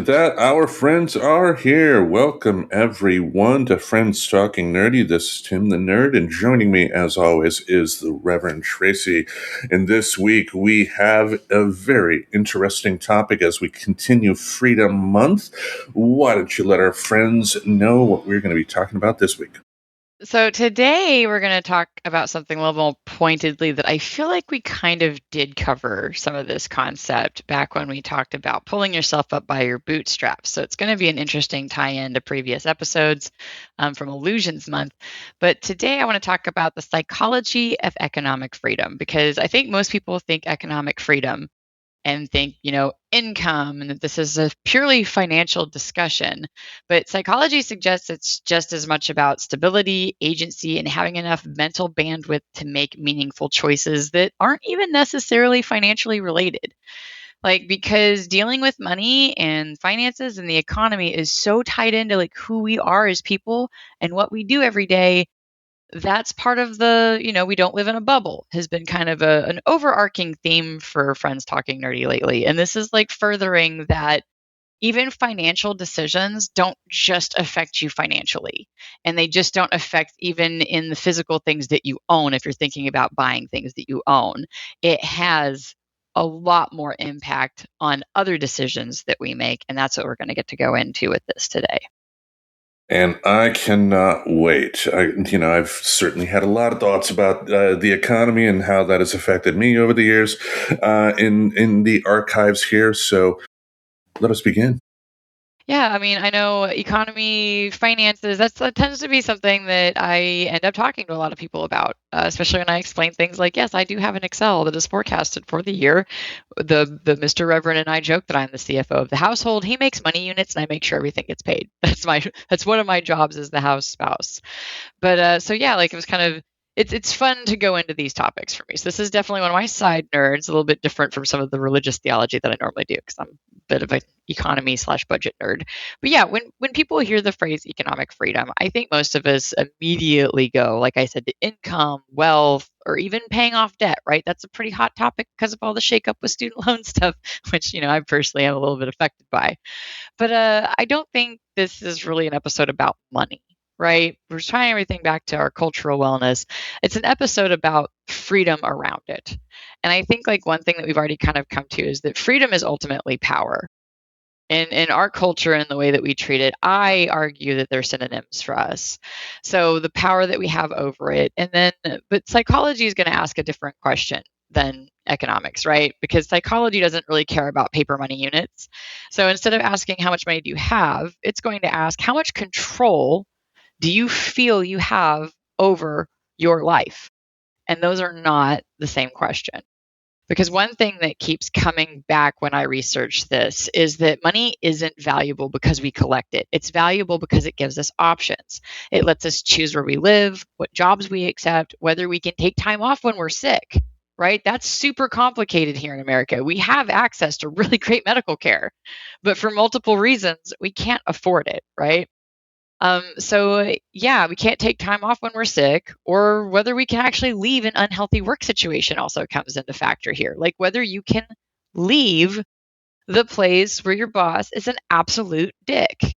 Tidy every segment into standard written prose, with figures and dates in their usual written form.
at that. Our friends are here. Welcome, everyone, to Friends Talking Nerdy. This is Tim the Nerd, and joining me, as always, is the Reverend Tracy. And this week, we have a very interesting topic as we continue Freedom Month. Why don't you let our friends know what we're going to be talking about this week? So today we're going to talk about something a little more pointedly that I feel like we kind of did cover some of this concept back when we talked about pulling yourself up by your bootstraps. So it's going to be an interesting tie-in to previous episodes from Illusions Month. But today I want to talk about the psychology of economic freedom, because I think most people think economic freedom and think, income, and that this is a purely financial discussion. But psychology suggests it's just as much about stability, agency, and having enough mental bandwidth to make meaningful choices that aren't even necessarily financially related. Like, because dealing with money and finances and the economy is so tied into like who we are as people and what we do every day. That's part of the, we don't live in a bubble has been kind of an overarching theme for Friends Talking Nerdy lately. And this is like furthering that even financial decisions don't just affect you financially. And they just don't affect even in the physical things that you own. If you're thinking about buying things that you own, it has a lot more impact on other decisions that we make. And that's what we're going to get to go into with this today. And I cannot wait. I've certainly had a lot of thoughts about the economy and how that has affected me over the years in the archives here. So let us begin. Yeah, I mean, I know economy, finances, that tends to be something that I end up talking to a lot of people about, especially when I explain things like, yes, I do have an Excel that is forecasted for the year. The Mr. Reverend and I joke that I'm the CFO of the household. He makes money units and I make sure everything gets paid. That's one of my jobs as the house spouse. But so yeah, like it was kind of it's fun to go into these topics for me. So this is definitely one of my side nerds, a little bit different from some of the religious theology that I normally do because I'm a bit of an economy/budget nerd. But yeah, when people hear the phrase economic freedom, I think most of us immediately go, like I said, to income, wealth, or even paying off debt, right? That's a pretty hot topic because of all the shakeup with student loan stuff, which I personally am a little bit affected by. But I don't think this is really an episode about money, right? We're tying everything back to our cultural wellness. It's an episode about freedom around it. And I think like one thing that we've already kind of come to is that freedom is ultimately power. In our culture and the way that we treat it, I argue that they're synonyms for us. So the power that we have over it. And then, but psychology is going to ask a different question than economics, right? Because psychology doesn't really care about paper money units. So instead of asking how much money do you have, it's going to ask how much control do you feel you have over your life? And those are not the same question. Because one thing that keeps coming back when I research this is that money isn't valuable because we collect it. It's valuable because it gives us options. It lets us choose where we live, what jobs we accept, whether we can take time off when we're sick, right? That's super complicated here in America. We have access to really great medical care, but for multiple reasons, we can't afford it, right? So yeah, we can't take time off when we're sick, or whether we can actually leave an unhealthy work situation also comes into factor here. Like whether you can leave the place where your boss is an absolute dick,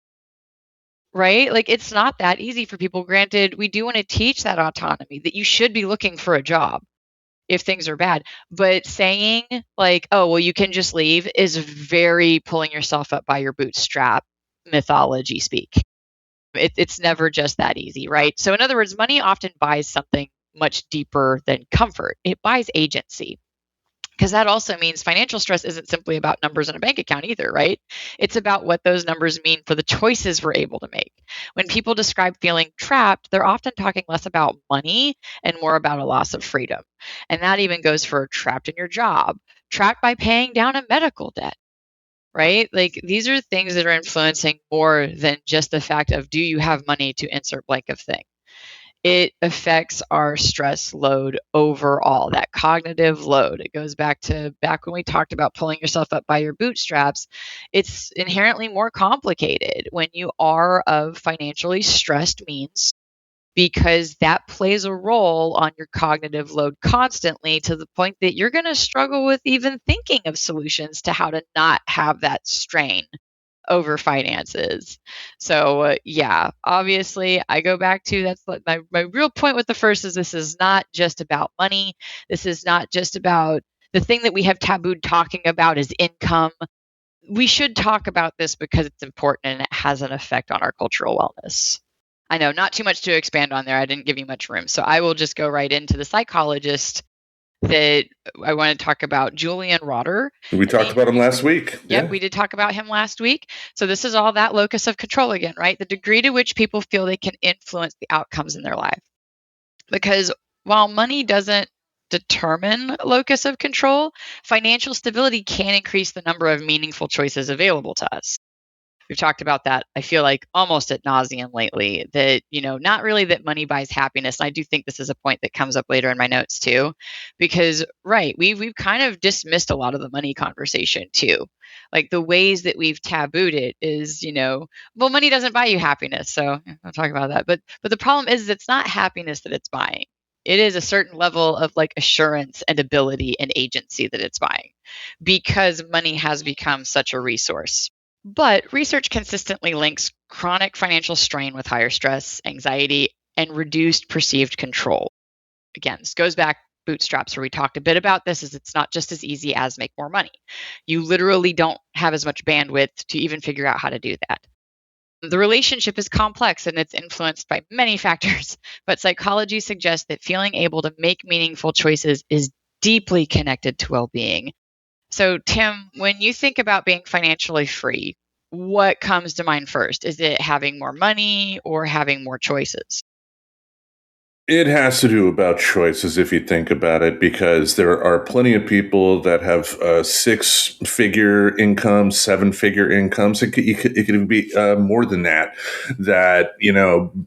right? Like it's not that easy for people. Granted, we do want to teach that autonomy that you should be looking for a job if things are bad. But saying like, oh, well, you can just leave is very pulling yourself up by your bootstrap mythology speak. It's never just that easy, right? So, in other words, money often buys something much deeper than comfort. It buys agency. Because that also means financial stress isn't simply about numbers in a bank account either, right? It's about what those numbers mean for the choices we're able to make. When people describe feeling trapped, they're often talking less about money and more about a loss of freedom. And that even goes for trapped in your job, trapped by paying down a medical debt, right? Like these are things that are influencing more than just the fact of do you have money to insert blank of thing. It affects our stress load overall, that cognitive load. It goes back when we talked about pulling yourself up by your bootstraps. It's inherently more complicated when you are of financially stressed means because that plays a role on your cognitive load constantly to the point that you're going to struggle with even thinking of solutions to how to not have that strain over finances. So, yeah, obviously, I go back to that's my real point with the first is this is not just about money. This is not just about the thing that we have tabooed talking about is income. We should talk about this because it's important and it has an effect on our cultural wellness. I know, not too much to expand on there. I didn't give you much room. So I will just go right into the psychologist that I want to talk about, Julian Rotter. We talked about him last week. Yep, we did talk about him last week. So this is all that locus of control again, right? The degree to which people feel they can influence the outcomes in their life. Because while money doesn't determine locus of control, financial stability can increase the number of meaningful choices available to us. We've talked about that, I feel like, almost ad nauseum lately, that, not really that money buys happiness. And I do think this is a point that comes up later in my notes too, because, right, we've kind of dismissed a lot of the money conversation too. Like the ways that we've tabooed it is, well, money doesn't buy you happiness. So I'll talk about that. But the problem is it's not happiness that it's buying. It is a certain level of like assurance and ability and agency that it's buying because money has become such a resource. But research consistently links chronic financial strain with higher stress, anxiety, and reduced perceived control. Again, this goes back bootstraps where we talked a bit about this is it's not just as easy as make more money. You literally don't have as much bandwidth to even figure out how to do that. The relationship is complex and it's influenced by many factors, but psychology suggests that feeling able to make meaningful choices is deeply connected to well-being. So, Tim, when you think about being financially free, what comes to mind first? Is it having more money or having more choices? It has to do about choices if you think about it, because there are plenty of people that have six-figure incomes, seven-figure incomes. It could be more than that. That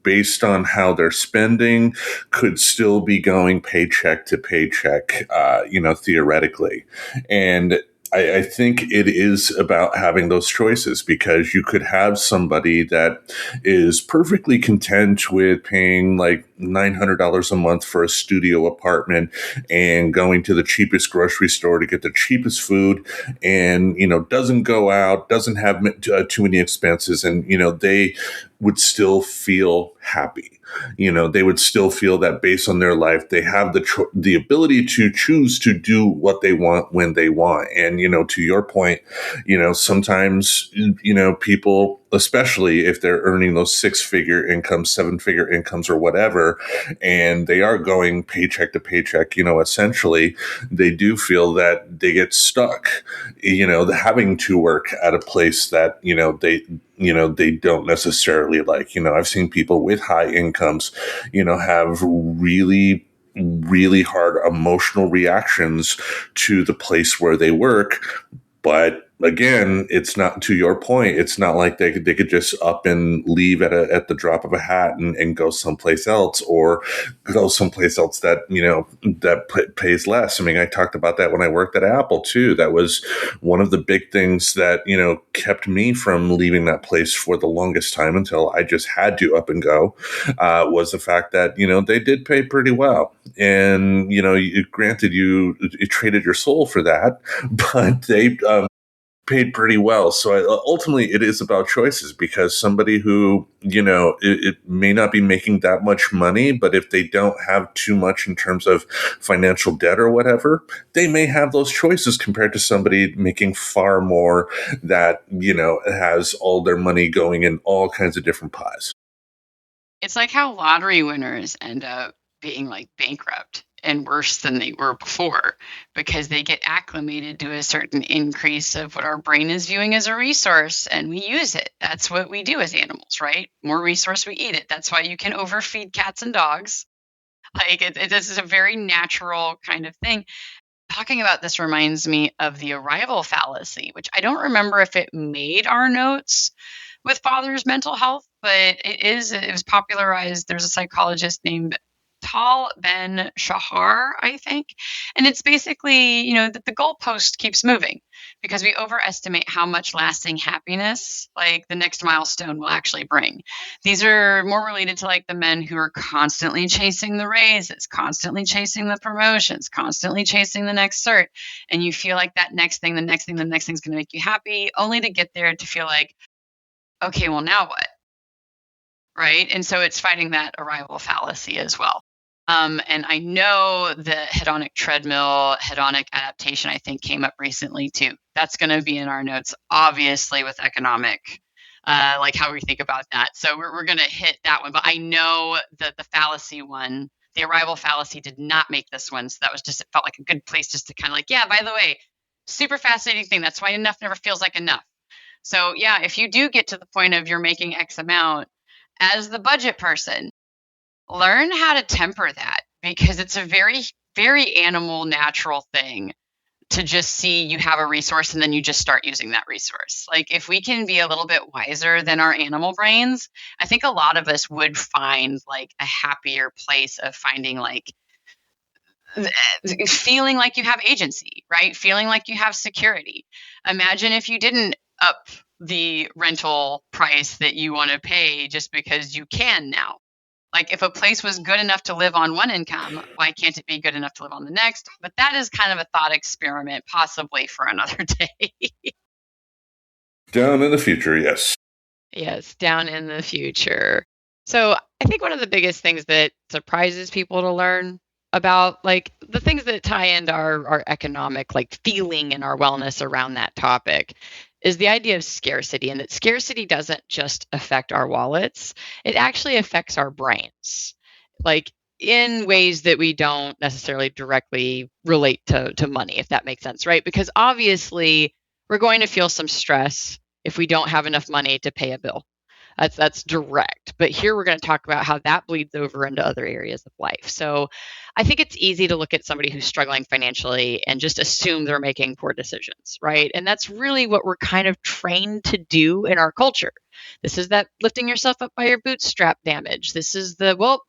based on how they're spending, could still be going paycheck to paycheck. Theoretically, and I think it is about having those choices, because you could have somebody that is perfectly content with paying like $900 a month for a studio apartment and going to the cheapest grocery store to get the cheapest food, and doesn't go out, doesn't have too many expenses, and they would still feel happy. They would still feel that based on their life, they have the ability to choose to do what they want when they want. And, to your point, sometimes, people, especially if they're earning those six-figure incomes, seven-figure incomes or whatever, and they are going paycheck to paycheck, essentially, they do feel that they get stuck, having to work at a place that, they don't necessarily like. I've seen people with high incomes, have really hard emotional reactions to the place where they work. But again, it's not, to your point, it's not like they could just up and leave at the drop of a hat and go someplace else, or go someplace else that pays less. I mean, I talked about that when I worked at Apple too. That was one of the big things that kept me from leaving that place for the longest time until I just had to up and go. Was the fact that they did pay pretty well, and granted, you traded your soul for that, but they paid pretty well. So ultimately, it is about choices, because somebody who, it may not be making that much money, but if they don't have too much in terms of financial debt or whatever, they may have those choices compared to somebody making far more that, has all their money going in all kinds of different pies. It's like how lottery winners end up being like bankrupt and worse than they were before because they get acclimated to a certain increase of what our brain is viewing as a resource and we use it. That's what we do as animals, right? More resource, we eat it. That's why you can overfeed cats and dogs. Like this is a very natural kind of thing. Talking about this reminds me of the arrival fallacy, which I don't remember if it made our notes with father's mental health, but it was popularized. There's a psychologist named Tal Ben Shahar, I think. And it's basically, that the goalpost keeps moving because we overestimate how much lasting happiness, like the next milestone, will actually bring. These are more related to like the men who are constantly chasing the raises, constantly chasing the promotions, constantly chasing the next cert. And you feel like that next thing, the next thing, the next thing is going to make you happy, only to get there to feel like, okay, well, now what? Right. And so it's fighting that arrival fallacy as well. And I know the hedonic treadmill, hedonic adaptation, I think came up recently too. That's going to be in our notes, obviously, with economic, like how we think about that. So we're going to hit that one. But I know that the fallacy one, the arrival fallacy, did not make this one. So that was just, it felt like a good place just to kind of like, yeah, by the way, super fascinating thing. That's why enough never feels like enough. So yeah, if you do get to the point of you're making X amount, as the budget person, learn how to temper that, because it's a very, very animal, natural thing to just see you have a resource and then you just start using that resource. Like, if we can be a little bit wiser than our animal brains, I think a lot of us would find like a happier place of finding like feeling like you have agency, right? Feeling like you have security. Imagine if you didn't up the rental price that you want to pay just because you can now. Like, if a place was good enough to live on one income, why can't it be good enough to live on the next? But that is kind of a thought experiment, possibly for another day. Down in the future, yes. Yes, down in the future. So I think one of the biggest things that surprises people to learn about, like, the things that tie into our economic, like, feeling and our wellness around that topic, is the idea of scarcity, and that scarcity doesn't just affect our wallets, it actually affects our brains, like, in ways that we don't necessarily directly relate to money, if that makes sense, right? Because obviously we're going to feel some stress if we don't have enough money to pay a bill. That's direct. But here we're going to talk about how that bleeds over into other areas of life. So I think it's easy to look at somebody who's struggling financially and just assume they're making poor decisions, right? And that's really what we're kind of trained to do in our culture. This is that lifting yourself up by your bootstrap damage. This is the, well,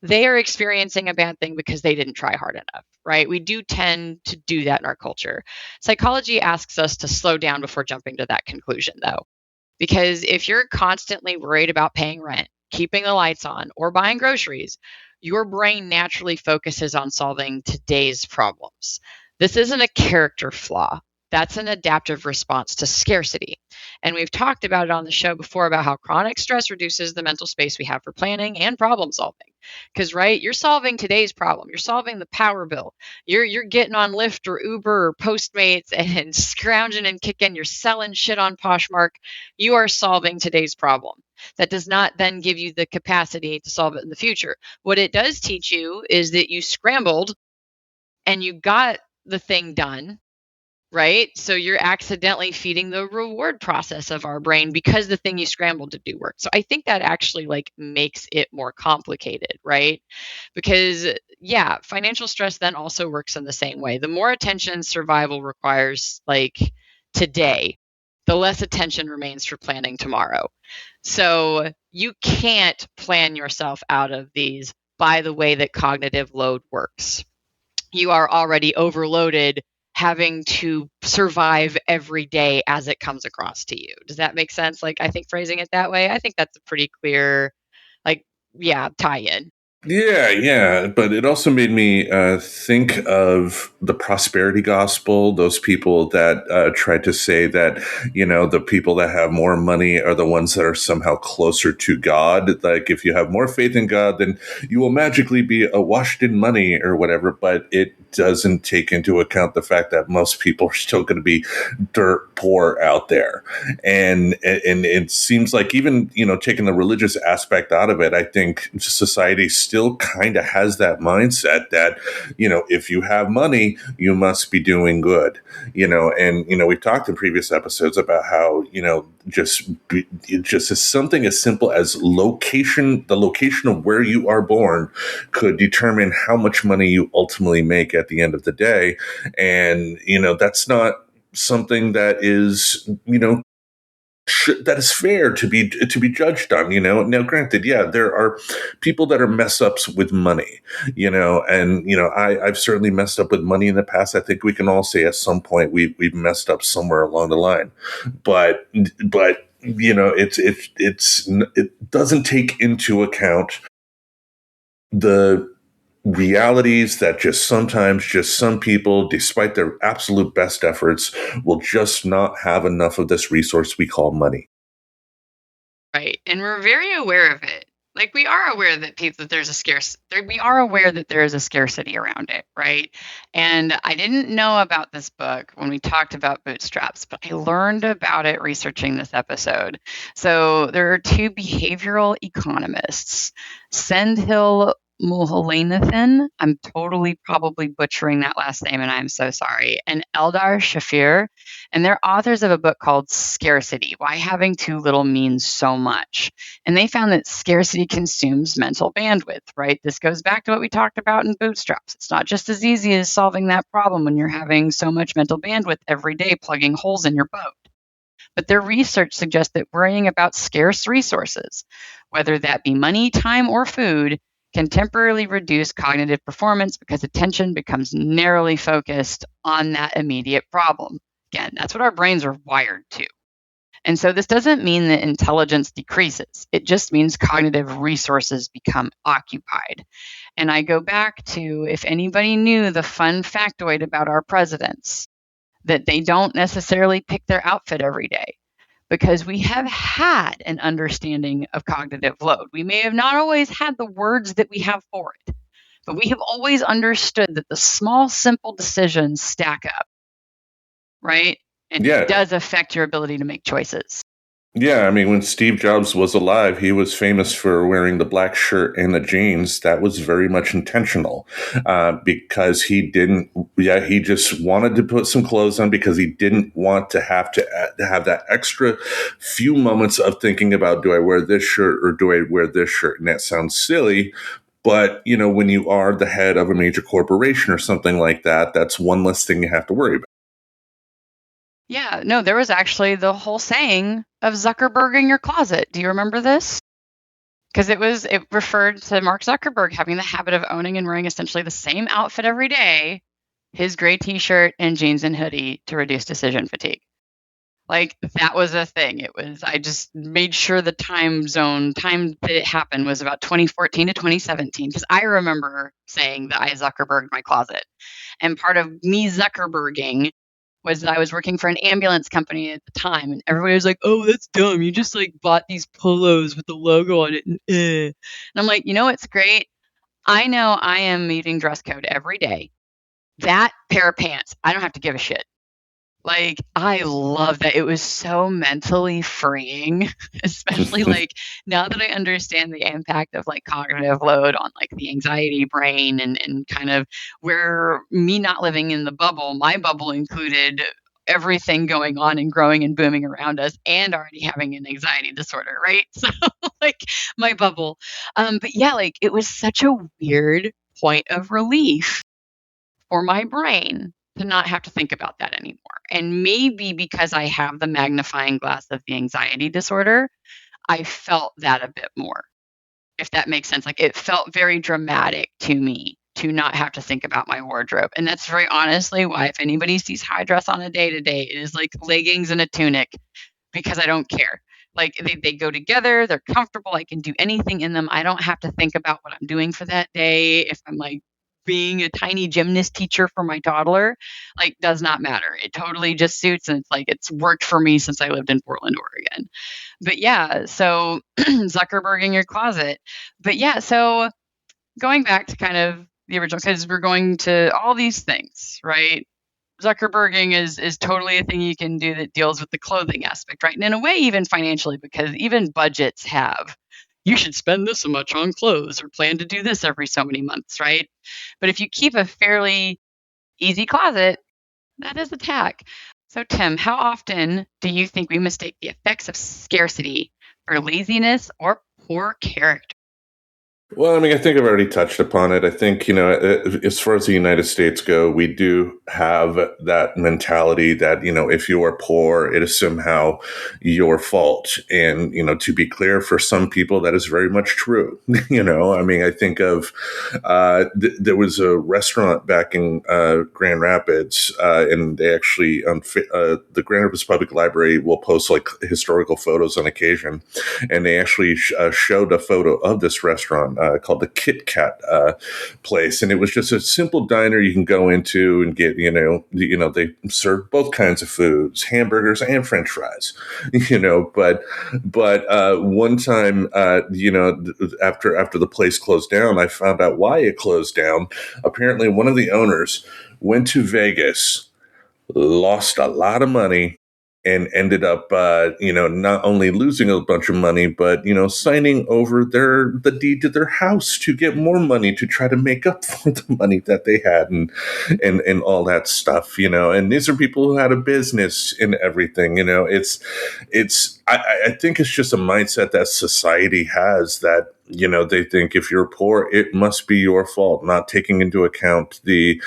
they are experiencing a bad thing because they didn't try hard enough, right? We do tend to do that in our culture. Psychology asks us to slow down before jumping to that conclusion, though. Because if you're constantly worried about paying rent, keeping the lights on, or buying groceries, your brain naturally focuses on solving today's problems. This isn't a character flaw. That's an adaptive response to scarcity. And we've talked about it on the show before about how chronic stress reduces the mental space we have for planning and problem solving. Because, right, you're solving today's problem. You're solving the power bill. You're getting on Lyft or Uber or Postmates and scrounging and kicking. You're selling shit on Poshmark. You are solving today's problem. That does not then give you the capacity to solve it in the future. What it does teach you is that you scrambled and you got the thing done, right? So you're accidentally feeding the reward process of our brain because the thing you scrambled to do worked. So I think that actually like makes it more complicated, right? Because yeah, financial stress then also works in the same way. The more attention survival requires like today, the less attention remains for planning tomorrow. So you can't plan yourself out of these by the way that cognitive load works. You are already overloaded having to survive every day as it comes across to you. Does that make sense? Like, I think phrasing it that way, I think that's a pretty clear, like, yeah, tie in. Yeah, but it also made me think of the prosperity gospel. Those people that tried to say that, the people that have more money are the ones that are somehow closer to God. Like, if you have more faith in God, then you will magically be washed in money or whatever. But it doesn't take into account the fact that most people are still going to be dirt poor out there. And it seems like, even, taking the religious aspect out of it, I think society still kind of has that mindset that, if you have money, you must be doing good, and, we've talked in previous episodes about how, just as something as simple as the location of where you are born could determine how much money you ultimately make at the end of the day. And, that's not something that is, that is fair to be judged on. Now, granted, yeah, there are people that are mess ups with money, and I've certainly messed up with money in the past. I think we can all say at some point we've messed up somewhere along the line, but it doesn't take into account the realities that sometimes some people, despite their absolute best efforts, will just not have enough of this resource we call money. Right. And we're very aware of it. Like we are aware that we are aware that there is a scarcity around it, right? And I didn't know about this book when we talked about bootstraps, but I learned about it researching this episode. So there are two behavioral economists, Sendhil Muhalanathan. I'm totally probably butchering that last name, and I'm so sorry. And Eldar Shafir, and they're authors of a book called Scarcity: Why Having Too Little Means So Much. And they found that scarcity consumes mental bandwidth, right? This goes back to what we talked about in bootstraps. It's not just as easy as solving that problem when you're having so much mental bandwidth every day plugging holes in your boat. But their research suggests that worrying about scarce resources, whether that be money, time, or food, can temporarily reduce cognitive performance because attention becomes narrowly focused on that immediate problem. Again, that's what our brains are wired to. And so this doesn't mean that intelligence decreases. It just means cognitive resources become occupied. And I go back to, if anybody knew the fun factoid about our presidents, that they don't necessarily pick their outfit every day, because we have had an understanding of cognitive load. We may have not always had the words that we have for it, but we have always understood that the small, simple decisions stack up, right? And Yeah. it does affect your ability to make choices. Yeah, I mean, when Steve Jobs was alive, he was famous for wearing the black shirt and the jeans. That was very much intentional because he just wanted to put some clothes on because he didn't want to have that extra few moments of thinking about, do I wear this shirt or do I wear this shirt? And that sounds silly. But, when you are the head of a major corporation or something like that, that's one less thing you have to worry about. Yeah, no, there was actually the whole saying of Zuckerberg in your closet. Do you remember this? Because it referred to Mark Zuckerberg having the habit of owning and wearing essentially the same outfit every day, his gray t-shirt and jeans and hoodie, to reduce decision fatigue. Like, that was a thing. I just made sure the time that it happened was about 2014 to 2017, because I remember saying that I Zuckerberged my closet. And part of me Zuckerberging was that I was working for an ambulance company at the time, and everybody was like, "Oh, that's dumb. You just bought these polos with the logo on it." And I'm like, what's great? I know I am meeting dress code every day. That pair of pants, I don't have to give a shit. I love that. It was so mentally freeing, especially now that I understand the impact of cognitive load on the anxiety brain, and kind of where me not living in the bubble, my bubble included everything going on and growing and booming around us, and already having an anxiety disorder, right? So my bubble. But yeah, it was such a weird point of relief for my brain to not have to think about that anymore. And maybe because I have the magnifying glass of the anxiety disorder, I felt that a bit more, if that makes sense. It felt very dramatic to me to not have to think about my wardrobe. And that's very honestly why, if anybody sees how I dress on a day-to-day, it is leggings and a tunic, because I don't care. They go together, they're comfortable, I can do anything in them. I don't have to think about what I'm doing for that day. If I'm being a tiny gymnast teacher for my toddler, does not matter. It totally just suits, and it's worked for me since I lived in Portland, Oregon. But yeah, so Zuckerberg in your closet. But yeah, so going back to kind of the original, because we're going to all these things, right? Zuckerberging is totally a thing you can do that deals with the clothing aspect, right? And in a way, even financially, because even budgets have, you should spend this much on clothes or plan to do this every so many months, right? But if you keep a fairly easy closet, that is a tack. So, Tim, how often do you think we mistake the effects of scarcity for laziness or poor character? Well, I mean, I think I've already touched upon it. I think, as far as the United States go, we do have that mentality that, if you are poor, it is somehow your fault. And, to be clear, for some people, that is very much true. I mean, I think of, there was a restaurant back in Grand Rapids, and they actually, the Grand Rapids Public Library will post historical photos on occasion. And they actually showed a photo of this restaurant. called the Kit Kat place, and it was just a simple diner you can go into and get, they serve both kinds of foods, hamburgers and French fries, but one time, after the place closed down, I found out why it closed down. Apparently, one of the owners went to Vegas, lost a lot of money, and ended up, not only losing a bunch of money, but signing over the deed to their house to get more money to try to make up for the money that they had, and all that stuff. And these are people who had a business and everything. I think it's just a mindset that society has, that they think if you're poor, it must be your fault, not taking into account the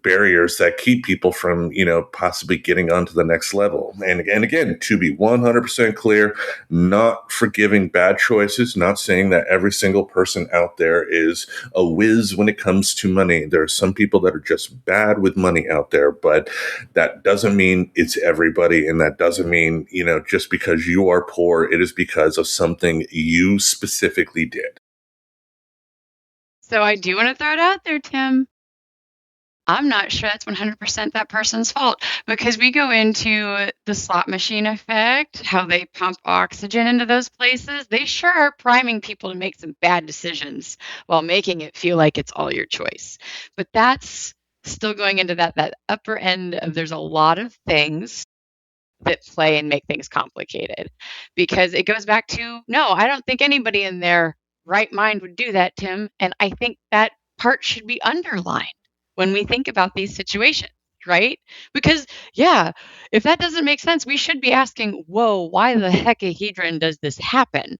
barriers that keep people from possibly getting onto the next level. And again, to be 100% clear, not forgiving bad choices, not saying that every single person out there is a whiz when it comes to money. There are some people that are just bad with money out there, but that doesn't mean it's everybody, and that doesn't mean just because you are poor, it is because of something you specifically did. So I do want to throw it out there, Tim. I'm not sure that's 100% that person's fault, because we go into the slot machine effect, how they pump oxygen into those places. They sure are priming people to make some bad decisions while making it feel like it's all your choice. But that's still going into that upper end of, there's a lot of things that play and make things complicated, because it goes back to, no, I don't think anybody in their right mind would do that, Tim. And I think that part should be underlined when we think about these situations, right? Because, yeah, if that doesn't make sense, we should be asking, whoa, why the hecahedron does this happen?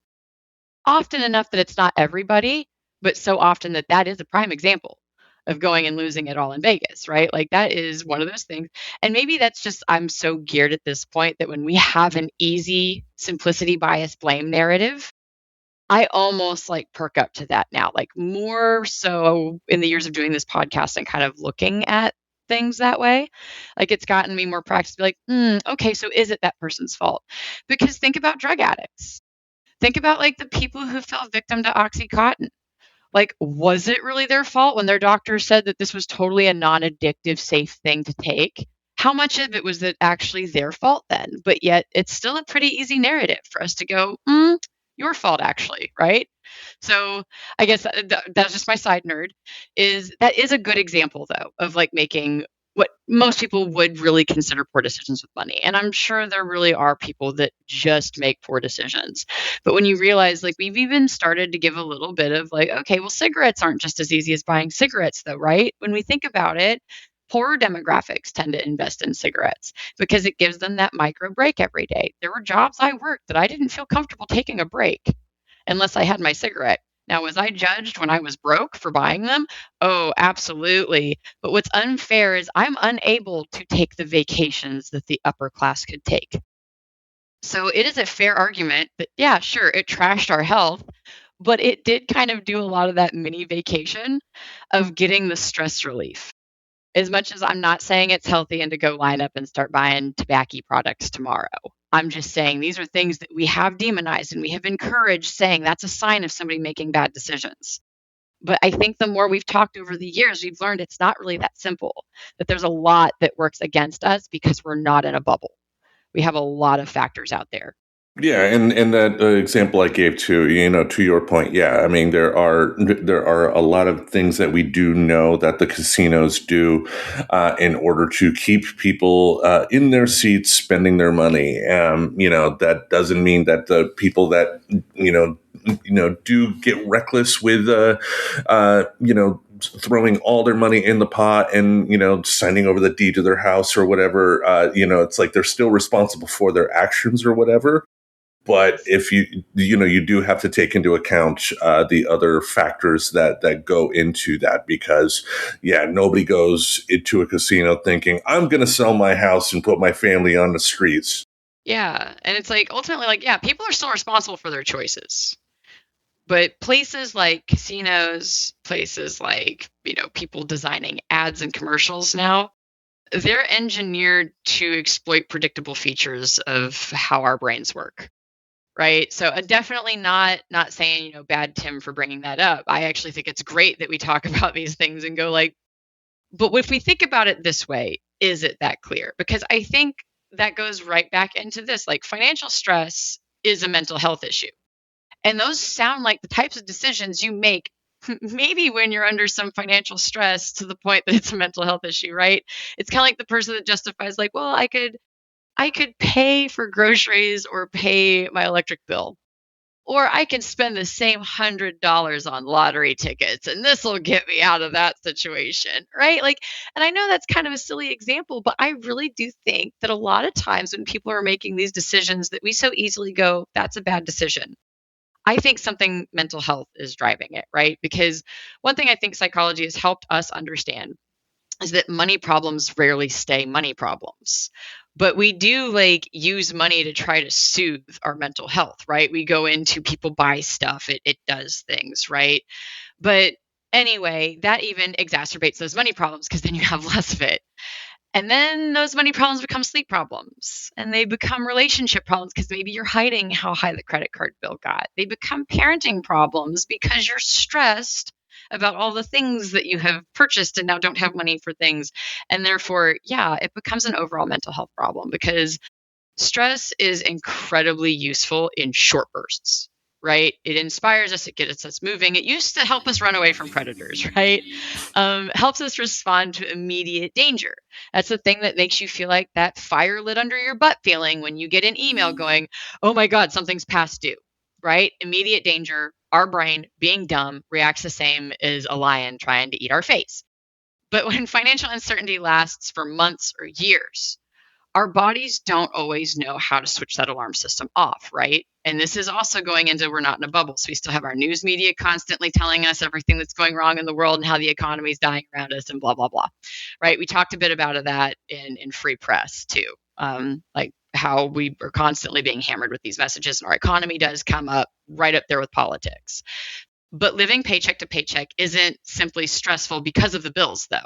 Often enough that it's not everybody, but so often that that is a prime example of going and losing it all in Vegas, right? Like, that is one of those things. And maybe that's just, I'm so geared at this point that when we have an easy simplicity bias blame narrative, I almost like perk up to that now, like more so in the years of doing this podcast and kind of looking at things that way. Like, it's gotten me more practice to be like, okay, so is it that person's fault? Because think about drug addicts. Think about like the people who fell victim to Oxycontin. Like, was it really their fault when their doctor said that this was totally a non-addictive, safe thing to take? How much of it was that actually their fault then? But yet it's still a pretty easy narrative for us to go, your fault actually, right? So I guess that's just my side nerd. That is a good example though of like making what most people would really consider poor decisions with money. And I'm sure there really are people that just make poor decisions. But when you realize, like, we've even started to give a little bit of like, okay, well, cigarettes aren't just as easy as buying cigarettes though, right? When we think about it, poorer demographics tend to invest in cigarettes because it gives them that micro break every day. There were jobs I worked that I didn't feel comfortable taking a break unless I had my cigarette. Now, was I judged when I was broke for buying them? Oh, absolutely. But what's unfair is I'm unable to take the vacations that the upper class could take. So it is a fair argument that, yeah, sure, it trashed our health, but it did kind of do a lot of that mini vacation of getting the stress relief. As much as I'm not saying it's healthy and to go line up and start buying tobacco products tomorrow, I'm just saying these are things that we have demonized and we have encouraged, saying that's a sign of somebody making bad decisions. But I think the more we've talked over the years, we've learned it's not really that simple, that there's a lot that works against us because we're not in a bubble. We have a lot of factors out there. Yeah, and that example I gave to to your point, yeah, I mean there are a lot of things that we do know that the casinos do in order to keep people in their seats spending their money. That doesn't mean that the people that do get reckless with throwing all their money in the pot and signing over the deed to their house or whatever. It's like they're still responsible for their actions or whatever. But if you do have to take into account the other factors that go into that, because nobody goes into a casino thinking I'm going to sell my house and put my family on the streets. Yeah, and it's like ultimately, like, yeah, people are still responsible for their choices. But places like casinos, places like, people designing ads and commercials now, they're engineered to exploit predictable features of how our brains work. right? So definitely not saying, bad Tim for bringing that up. I actually think it's great that we talk about these things and go like, but if we think about it this way, is it that clear? Because I think that goes right back into this, like financial stress is a mental health issue. And those sound like the types of decisions you make maybe when you're under some financial stress to the point that it's a mental health issue, right? It's kind of like the person that justifies like, well, I could pay for groceries or pay my electric bill. Or I can spend the same $100 on lottery tickets and this will get me out of that situation, right? Like, and I know that's kind of a silly example, but I really do think that a lot of times when people are making these decisions that we so easily go, that's a bad decision. I think something mental health is driving it, right? Because one thing I think psychology has helped us understand is that money problems rarely stay money problems. But we do like use money to try to soothe our mental health, right? We go into people buy stuff, it does things, right? But anyway, that even exacerbates those money problems because then you have less of it. And then those money problems become sleep problems and they become relationship problems because maybe you're hiding how high the credit card bill got. They become parenting problems because you're stressed about all the things that you have purchased and now don't have money for things. And therefore, yeah, it becomes an overall mental health problem because stress is incredibly useful in short bursts, right? It inspires us, it gets us moving. It used to help us run away from predators, right? Helps us respond to immediate danger. That's the thing that makes you feel like that fire lit under your butt feeling when you get an email going, oh my God, something's past due, right? Immediate danger. Our brain, being dumb, reacts the same as a lion trying to eat our face. But when financial uncertainty lasts for months or years, our bodies don't always know how to switch that alarm system off, right? And this is also going into we're not in a bubble. So we still have our news media constantly telling us everything that's going wrong in the world and how the economy is dying around us and blah, blah, blah, right? We talked a bit about that in Free Press too, like how we are constantly being hammered with these messages and our economy does come up right up there with politics. But living paycheck to paycheck isn't simply stressful because of the bills, though.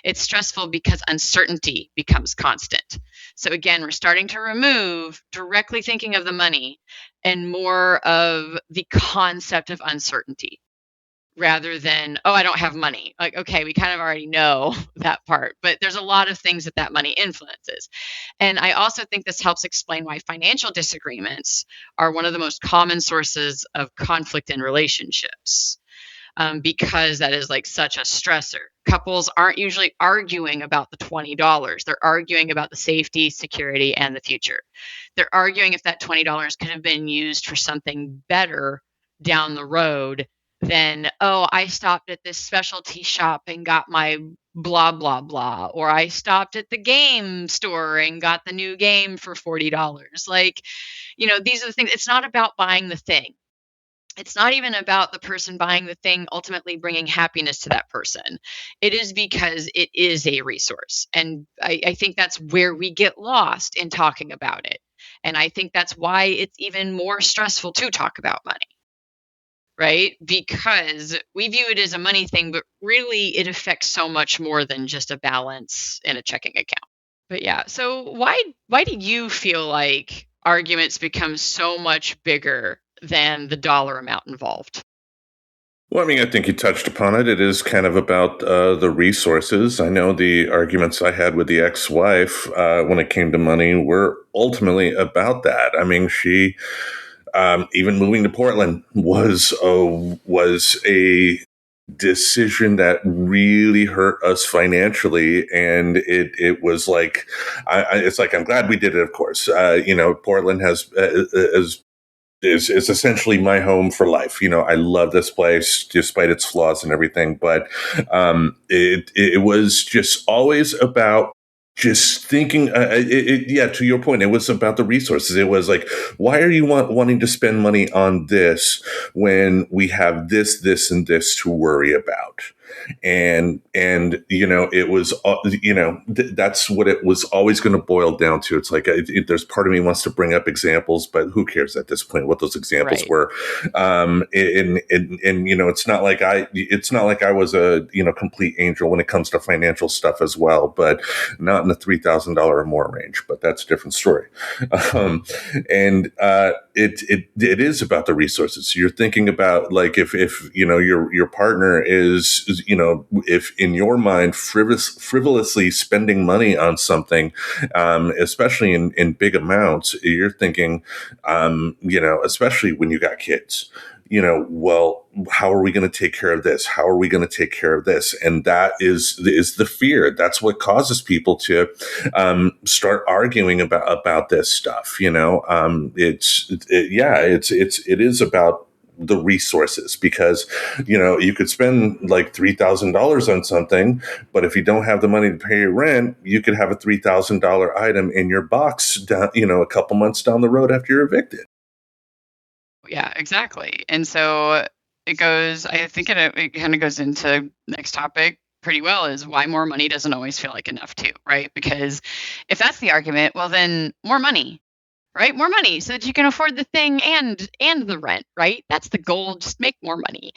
It's stressful because uncertainty becomes constant. So, again, we're starting to remove directly thinking of the money and more of the concept of uncertainty rather than, oh, I don't have money. Like, okay, we kind of already know that part, but there's a lot of things that money influences. And I also think this helps explain why financial disagreements are one of the most common sources of conflict in relationships. Because that is like such a stressor. Couples aren't usually arguing about the $20. They're arguing about the safety, security, and the future. They're arguing if that $20 could have been used for something better down the road than, oh, I stopped at this specialty shop and got my blah, blah, blah. Or I stopped at the game store and got the new game for $40. Like, these are the things. It's not about buying the thing. It's not even about the person buying the thing ultimately bringing happiness to that person. It is because it is a resource. And I think that's where we get lost in talking about it. And I think that's why it's even more stressful to talk about money, right? Because we view it as a money thing, but really it affects so much more than just a balance in a checking account. But yeah, so why do you feel like arguments become so much bigger than the dollar amount involved? Well, I mean, I think you touched upon it. It is kind of about the resources. I know the arguments I had with the ex-wife when it came to money were ultimately about that. I mean, she even moving to Portland was a decision that really hurt us financially, and it was like it's like I'm glad we did it. Of course, Portland is essentially my home for life. I love this place despite its flaws and everything. But it was just always about just thinking. To your point, it was about the resources. It was like, why are you wanting to spend money on this when we have this, this, and this to worry about? And it was that's what it was always going to boil down to. It's like there's part of me wants to bring up examples, but who cares at this point what those examples Right. were? And it's not like I was a complete angel when it comes to financial stuff as well. But not in the $3,000 or more range, but that's a different story. And it is about the resources. You're thinking about, like, if your partner is, if in your mind frivolously spending money on something, especially in big amounts, you're thinking, especially when you got kids, well, how are we going to take care of this? How are we going to take care of this? And that is the fear. That's what causes people to start arguing about this stuff. It is about the resources, because you could spend like $3,000 on something, but if you don't have the money to pay your rent, you could have a $3,000 item in your box down, a couple months down the road after you're evicted. Yeah, exactly. And so I think it kind of goes into next topic pretty well, is why more money doesn't always feel like enough too, right? Because if that's the argument, well, then more money, right? More money so that you can afford the thing and the rent, right? That's the goal. Just make more money.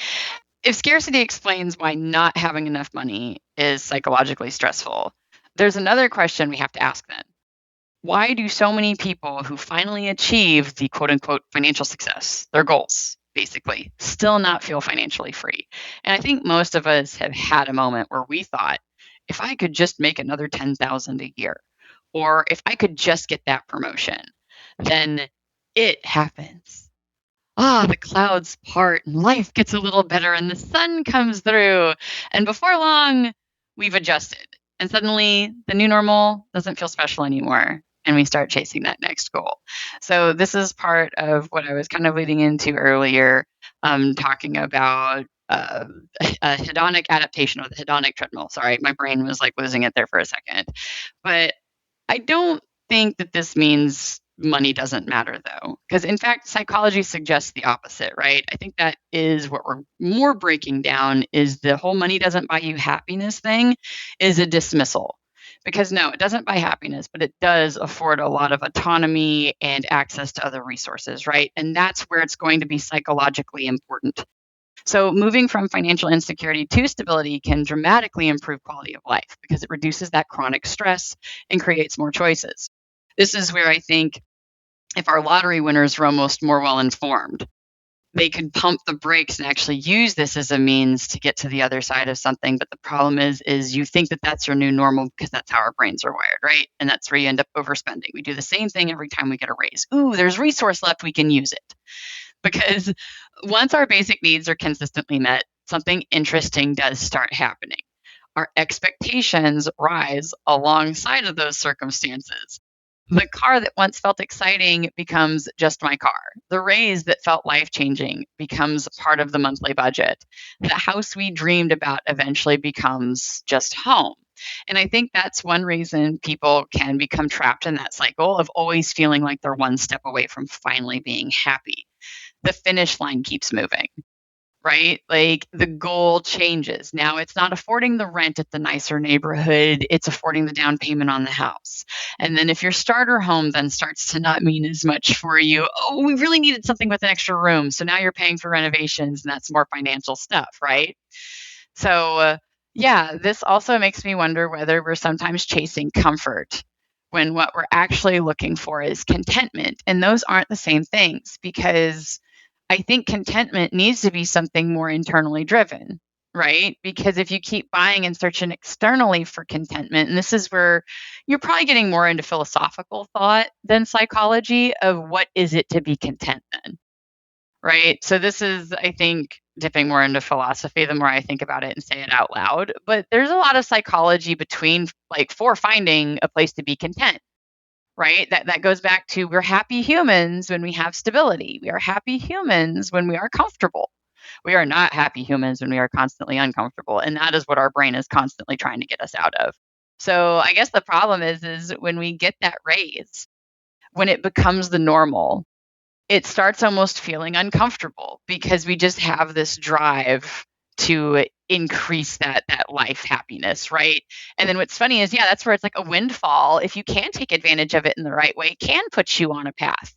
If scarcity explains why not having enough money is psychologically stressful, there's another question we have to ask then. Why do so many people who finally achieve the quote unquote financial success, their goals, basically, still not feel financially free? And I think most of us have had a moment where we thought, if I could just make another 10,000 a year, or if I could just get that promotion, then it happens. The clouds part and life gets a little better and the sun comes through. And before long, we've adjusted. And suddenly the new normal doesn't feel special anymore. And we start chasing that next goal. So this is part of what I was kind of leading into earlier, talking about a hedonic adaptation, or the hedonic treadmill. Sorry, my brain was like losing it there for a second. But I don't think that this means money doesn't matter, though, because in fact, psychology suggests the opposite, right? I think that is what we're more breaking down, is the whole money doesn't buy you happiness thing is a dismissal. Because no, it doesn't buy happiness, but it does afford a lot of autonomy and access to other resources, right? And that's where it's going to be psychologically important. So moving from financial insecurity to stability can dramatically improve quality of life because it reduces that chronic stress and creates more choices. This is where I think if our lottery winners were almost more well informed, they could pump the brakes and actually use this as a means to get to the other side of something. But the problem is you think that that's your new normal because that's how our brains are wired, right? And that's where you end up overspending. We do the same thing every time we get a raise. Ooh, there's resource left, we can use it. Because once our basic needs are consistently met, something interesting does start happening. Our expectations rise alongside of those circumstances. The car that once felt exciting becomes just my car. The raise that felt life-changing becomes part of the monthly budget. The house we dreamed about eventually becomes just home. And I think that's one reason people can become trapped in that cycle of always feeling like they're one step away from finally being happy. The finish line keeps moving, right? Like the goal changes. Now it's not affording the rent at the nicer neighborhood, it's affording the down payment on the house. And then if your starter home then starts to not mean as much for you, oh, we really needed something with an extra room. So now you're paying for renovations and that's more financial stuff, right? So, yeah, this also makes me wonder whether we're sometimes chasing comfort when what we're actually looking for is contentment. And those aren't the same things, because I think contentment needs to be something more internally driven, right? Because if you keep buying and searching externally for contentment, and this is where you're probably getting more into philosophical thought than psychology of what is it to be content then, right? So this is, I think, dipping more into philosophy the more I think about it and say it out loud. But there's a lot of psychology for finding a place to be content, right? That goes back to, we're happy humans when we have stability. We are happy humans when we are comfortable. We are not happy humans when we are constantly uncomfortable. And that is what our brain is constantly trying to get us out of. So I guess the problem is when we get that raise, when it becomes the normal, it starts almost feeling uncomfortable because we just have this drive to increase that life happiness, right? And then what's funny is, yeah, that's where it's like a windfall. If you can take advantage of it in the right way, it can put you on a path,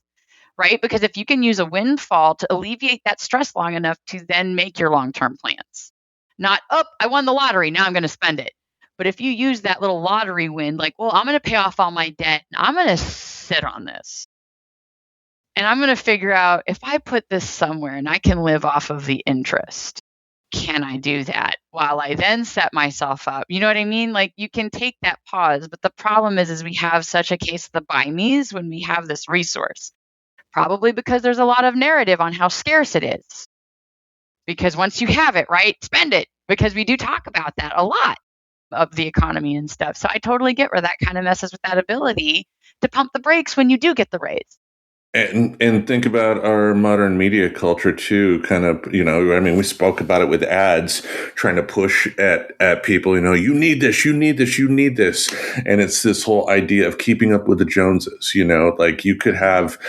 right? Because if you can use a windfall to alleviate that stress long enough to then make your long-term plans. Not, oh, I won the lottery, now I'm going to spend it. But if you use that little lottery win, like, well, I'm going to pay off all my debt and I'm going to sit on this. And I'm going to figure out if I put this somewhere and I can live off of the interest, can I do that while I then set myself up? You know what I mean? Like, you can take that pause, but the problem is we have such a case of the buy me's when we have this resource. Probably because there's a lot of narrative on how scarce it is. Because once you have it, right, spend it. Because we do talk about that a lot of the economy and stuff. So I totally get where that kind of messes with that ability to pump the brakes when you do get the raise. And think about our modern media culture too. Kind of, I mean, we spoke about it with ads trying to push at people. You need this, you need this, you need this, and it's this whole idea of keeping up with the Joneses. Like you could have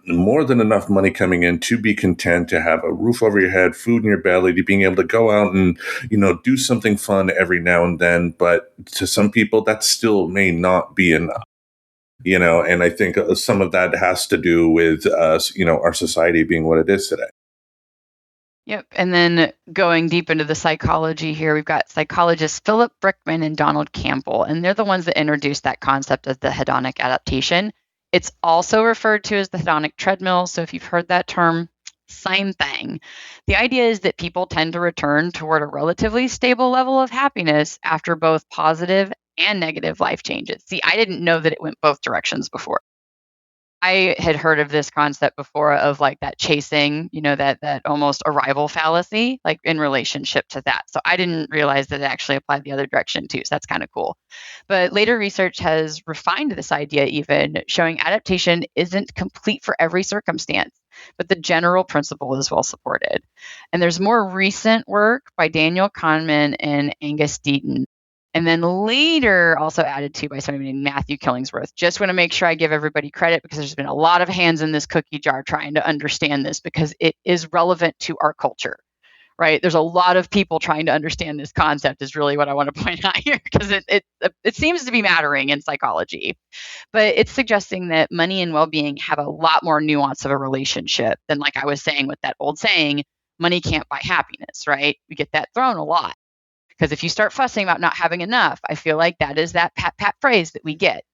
more than enough money coming in to be content, to have a roof over your head, food in your belly, to being able to go out and do something fun every now and then. But to some people, that still may not be enough. And I think some of that has to do with us, our society being what it is today. Yep. And then going deep into the psychology here, we've got psychologists Philip Brickman and Donald Campbell, and they're the ones that introduced that concept of the hedonic adaptation. It's also referred to as the hedonic treadmill. So if you've heard that term, same thing. The idea is that people tend to return toward a relatively stable level of happiness after both positive and negative life changes. See, I didn't know that it went both directions before. I had heard of this concept before of like that chasing, that almost arrival fallacy, like in relationship to that. So I didn't realize that it actually applied the other direction too. So that's kind of cool. But later research has refined this idea, even showing adaptation isn't complete for every circumstance, but the general principle is well supported. And there's more recent work by Daniel Kahneman and Angus Deaton. And then later also added to by somebody named Matthew Killingsworth. Just want to make sure I give everybody credit because there's been a lot of hands in this cookie jar trying to understand this because it is relevant to our culture, right? There's a lot of people trying to understand this concept is really what I want to point out here because it seems to be mattering in psychology. But it's suggesting that money and well-being have a lot more nuance of a relationship than, like I was saying with that old saying, money can't buy happiness, right? We get that thrown a lot. Because if you start fussing about not having enough, I feel like that is that pat phrase that we get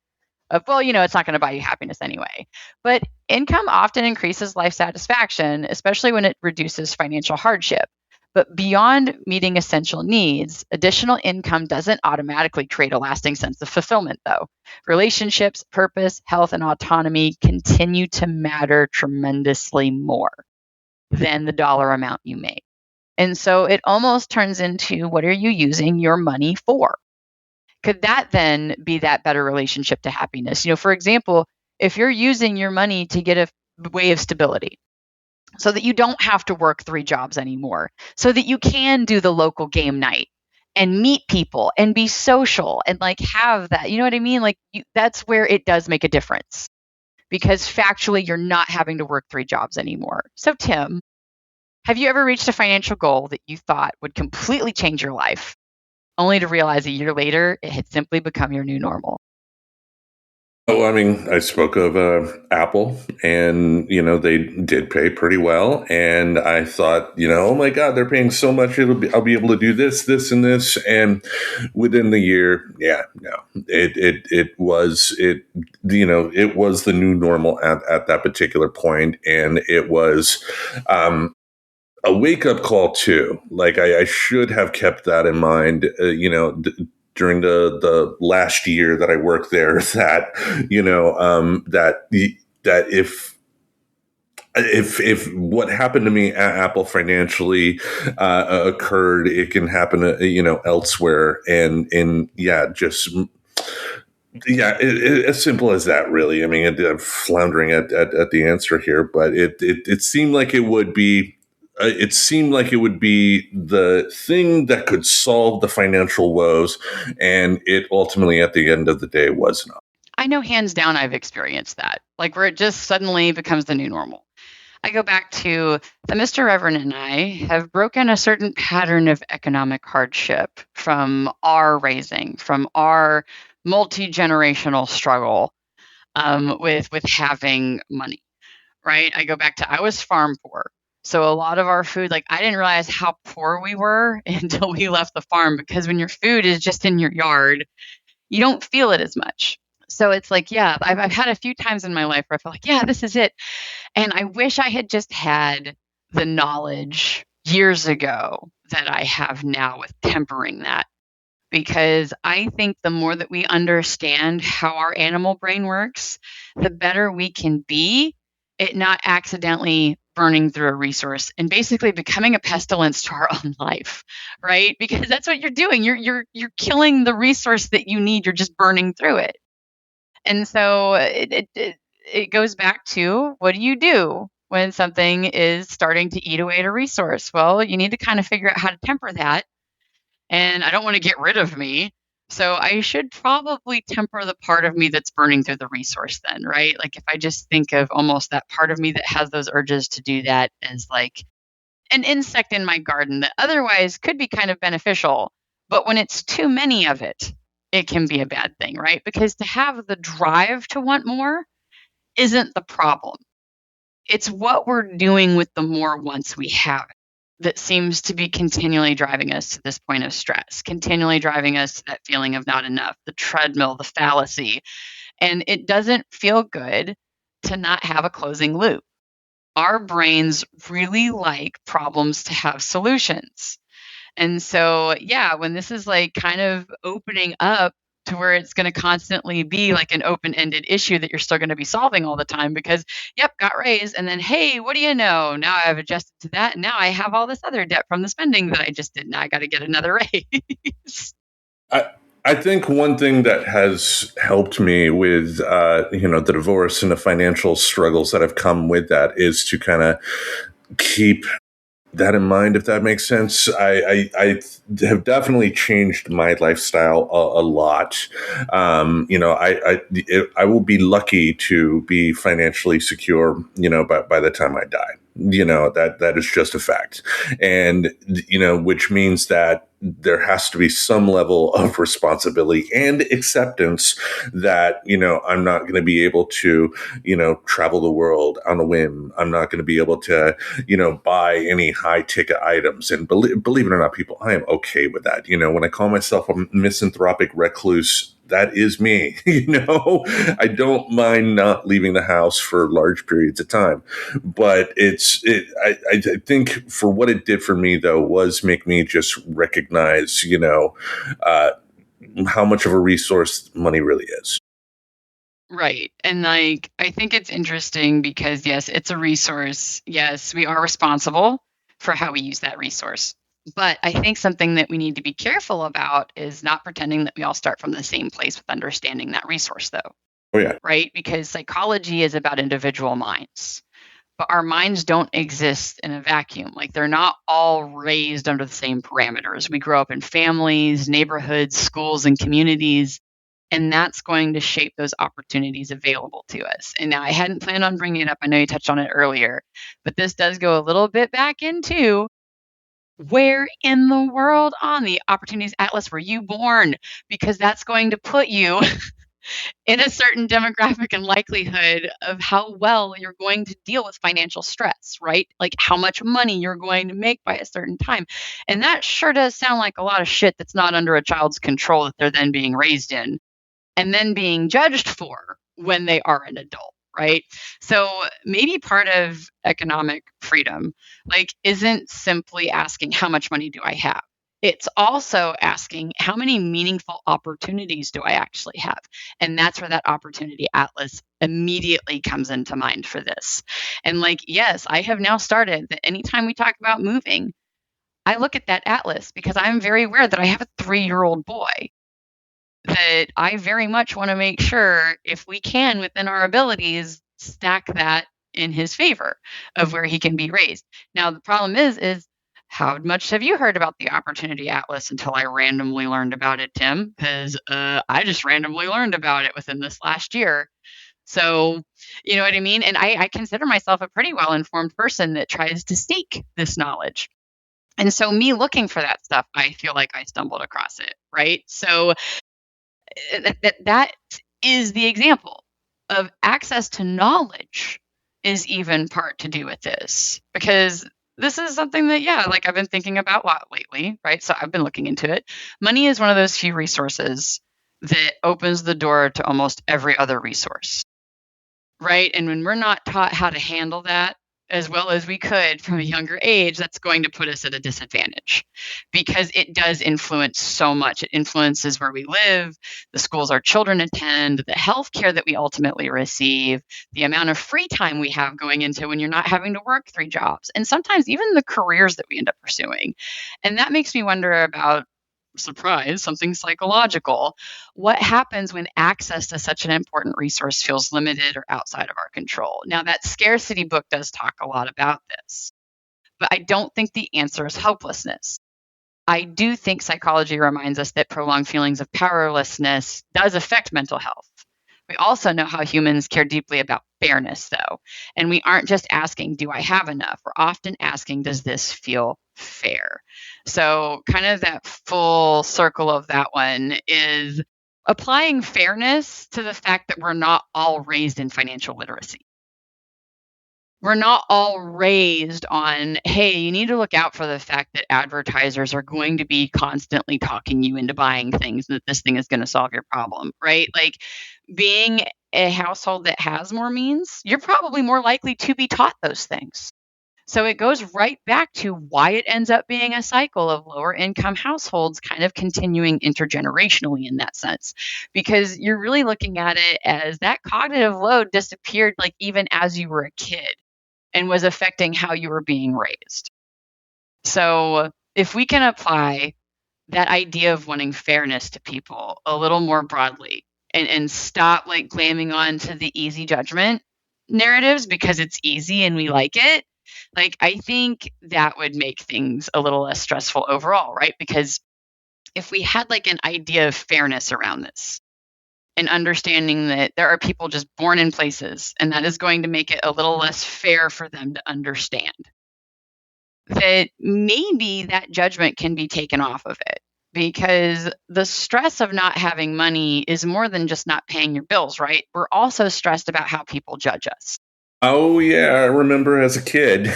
of, well, it's not going to buy you happiness anyway. But income often increases life satisfaction, especially when it reduces financial hardship. But beyond meeting essential needs, additional income doesn't automatically create a lasting sense of fulfillment, though. Relationships, purpose, health, and autonomy continue to matter tremendously more than the dollar amount you make. And so it almost turns into, what are you using your money for? Could that then be that better relationship to happiness? For example, if you're using your money to get a way of stability so that you don't have to work 3 jobs anymore, so that you can do the local game night and meet people and be social and like have that, you know what I mean? Like that's where it does make a difference because factually you're not having to work 3 jobs anymore. So Tim, have you ever reached a financial goal that you thought would completely change your life, only to realize a year later it had simply become your new normal? Oh, I mean, I spoke of Apple, and they did pay pretty well, and I thought, oh my God, they're paying so much, I'll be able to do this, this, and this, and within the year, it was the new normal at that particular point, and it was a wake-up call too. Like I should have kept that in mind, during the last year that I worked there, that that if what happened to me at Apple financially occurred, it can happen elsewhere, and as simple as that, really. I mean, I'm floundering at the answer here, but it seemed like it would be. It seemed like it would be the thing that could solve the financial woes, and it ultimately, at the end of the day, was not. I know hands down I've experienced that, like where it just suddenly becomes the new normal. I go back to the Mr. Reverend and I have broken a certain pattern of economic hardship from our raising, from our multi-generational struggle with having money, right? I go back to I was farm poor. So a lot of our food, like I didn't realize how poor we were until we left the farm, because when your food is just in your yard, you don't feel it as much. So it's like, yeah, I've had a few times in my life where I feel like, yeah, this is it. And I wish I had just had the knowledge years ago that I have now with tempering that. Because I think the more that we understand how our animal brain works, the better we can be at not accidentally burning through a resource and basically becoming a pestilence to our own life, right? Because that's what you're doing. You're killing the resource that you need. You're just burning through it. And so it goes back to, what do you do when something is starting to eat away at a resource? Well, you need to kind of figure out how to temper that. And I don't want to get rid of me. So I should probably temper the part of me that's burning through the resource then, right? Like if I just think of almost that part of me that has those urges to do that as like an insect in my garden that otherwise could be kind of beneficial. But when it's too many of it, it can be a bad thing, right? Because to have the drive to want more isn't the problem. It's what we're doing with the more once we have it that seems to be continually driving us to this point of stress, continually driving us to that feeling of not enough, the treadmill, the fallacy. And it doesn't feel good to not have a closing loop. Our brains really like problems to have solutions. And so, yeah, when this is like kind of opening up to where it's going to constantly be like an open ended issue that you're still going to be solving all the time because, yep, got raised. And then, hey, what do you know? Now I've adjusted to that. And now I have all this other debt from the spending that I just did. Now I got to get another raise. I think one thing that has helped me with, the divorce and the financial struggles that have come with that is to kind of keep that in mind, if that makes sense. I have definitely changed my lifestyle a lot. I will be lucky to be financially secure, by the time I die. That is just a fact. And, which means that there has to be some level of responsibility and acceptance that, I'm not going to be able to, travel the world on a whim. I'm not going to be able to, buy any high ticket items. And believe it or not, people, I am okay with that. When I call myself a misanthropic recluse, that is me. I don't mind not leaving the house for large periods of time, but I think for what it did for me though was make me just recognize, how much of a resource money really is. Right. And like, I think it's interesting because, yes, it's a resource. Yes, we are responsible for how we use that resource. But I think something that we need to be careful about is not pretending that we all start from the same place with understanding that resource, though. Oh, yeah. Right. Because psychology is about individual minds, but our minds don't exist in a vacuum. Like they're not all raised under the same parameters. We grow up in families, neighborhoods, schools, and communities. And that's going to shape those opportunities available to us. And now I hadn't planned on bringing it up. I know you touched on it earlier, but this does go a little bit back into where in the world on the Opportunities Atlas were you born? Because that's going to put you in a certain demographic and likelihood of how well you're going to deal with financial stress, right? Like how much money you're going to make by a certain time. And that sure does sound like a lot of shit that's not under a child's control that they're then being raised in and then being judged for when they are an adult, right? So maybe part of economic freedom like isn't simply asking how much money do I have? It's also asking how many meaningful opportunities do I actually have? And that's where that opportunity atlas immediately comes into mind for this. And like, yes, I have now started that anytime we talk about moving, I look at that atlas because I'm very aware that I have a 3-year-old boy that I very much want to make sure, if we can, within our abilities, stack that in his favor of where he can be raised. Now, the problem is how much have you heard about the Opportunity Atlas until I randomly learned about it, Tim? Because I just randomly learned about it within this last year. So, you know what I mean? And I consider myself a pretty well-informed person that tries to seek this knowledge. And so me looking for that stuff, I feel like I stumbled across it, right? So that is the example of access to knowledge is even part to do with this, because this is something that, like I've been thinking about a lot lately, right? So I've been looking into it. Money is one of those few resources that opens the door to almost every other resource, right? And when we're not taught how to handle that as well as we could from a younger age, that's going to put us at a disadvantage because it does influence so much. It influences where we live, the schools our children attend, the health care that we ultimately receive, the amount of free time we have going into when you're not having to work 3 jobs, and sometimes even the careers that we end up pursuing. And that makes me wonder about, surprise, something psychological. What happens when access to such an important resource feels limited or outside of our control? Now, that scarcity book does talk a lot about this, but I don't think the answer is hopelessness. I do think psychology reminds us that prolonged feelings of powerlessness does affect mental health. We also know how humans care deeply about fairness, though. And we aren't just asking, do I have enough? We're often asking, does this feel fair? So, kind of that full circle of that one is applying fairness to the fact that we're not all raised in financial literacy. We're not all raised on, hey, you need to look out for the fact that advertisers are going to be constantly talking you into buying things, that this thing is going to solve your problem, right? Like, being a household that has more means, you're probably more likely to be taught those things. So it goes right back to why it ends up being a cycle of lower income households kind of continuing intergenerationally in that sense, because you're really looking at it as that cognitive load disappeared like even as you were a kid and was affecting how you were being raised. So if we can apply that idea of wanting fairness to people a little more broadly and stop like glamming on to the easy judgment narratives because it's easy and we like it, like I think that would make things a little less stressful overall, right? Because if we had like an idea of fairness around this and understanding that there are people just born in places and that is going to make it a little less fair for them to understand, that maybe that judgment can be taken off of it, because the stress of not having money is more than just not paying your bills, right? We're also stressed about how people judge us. Oh yeah, I remember as a kid.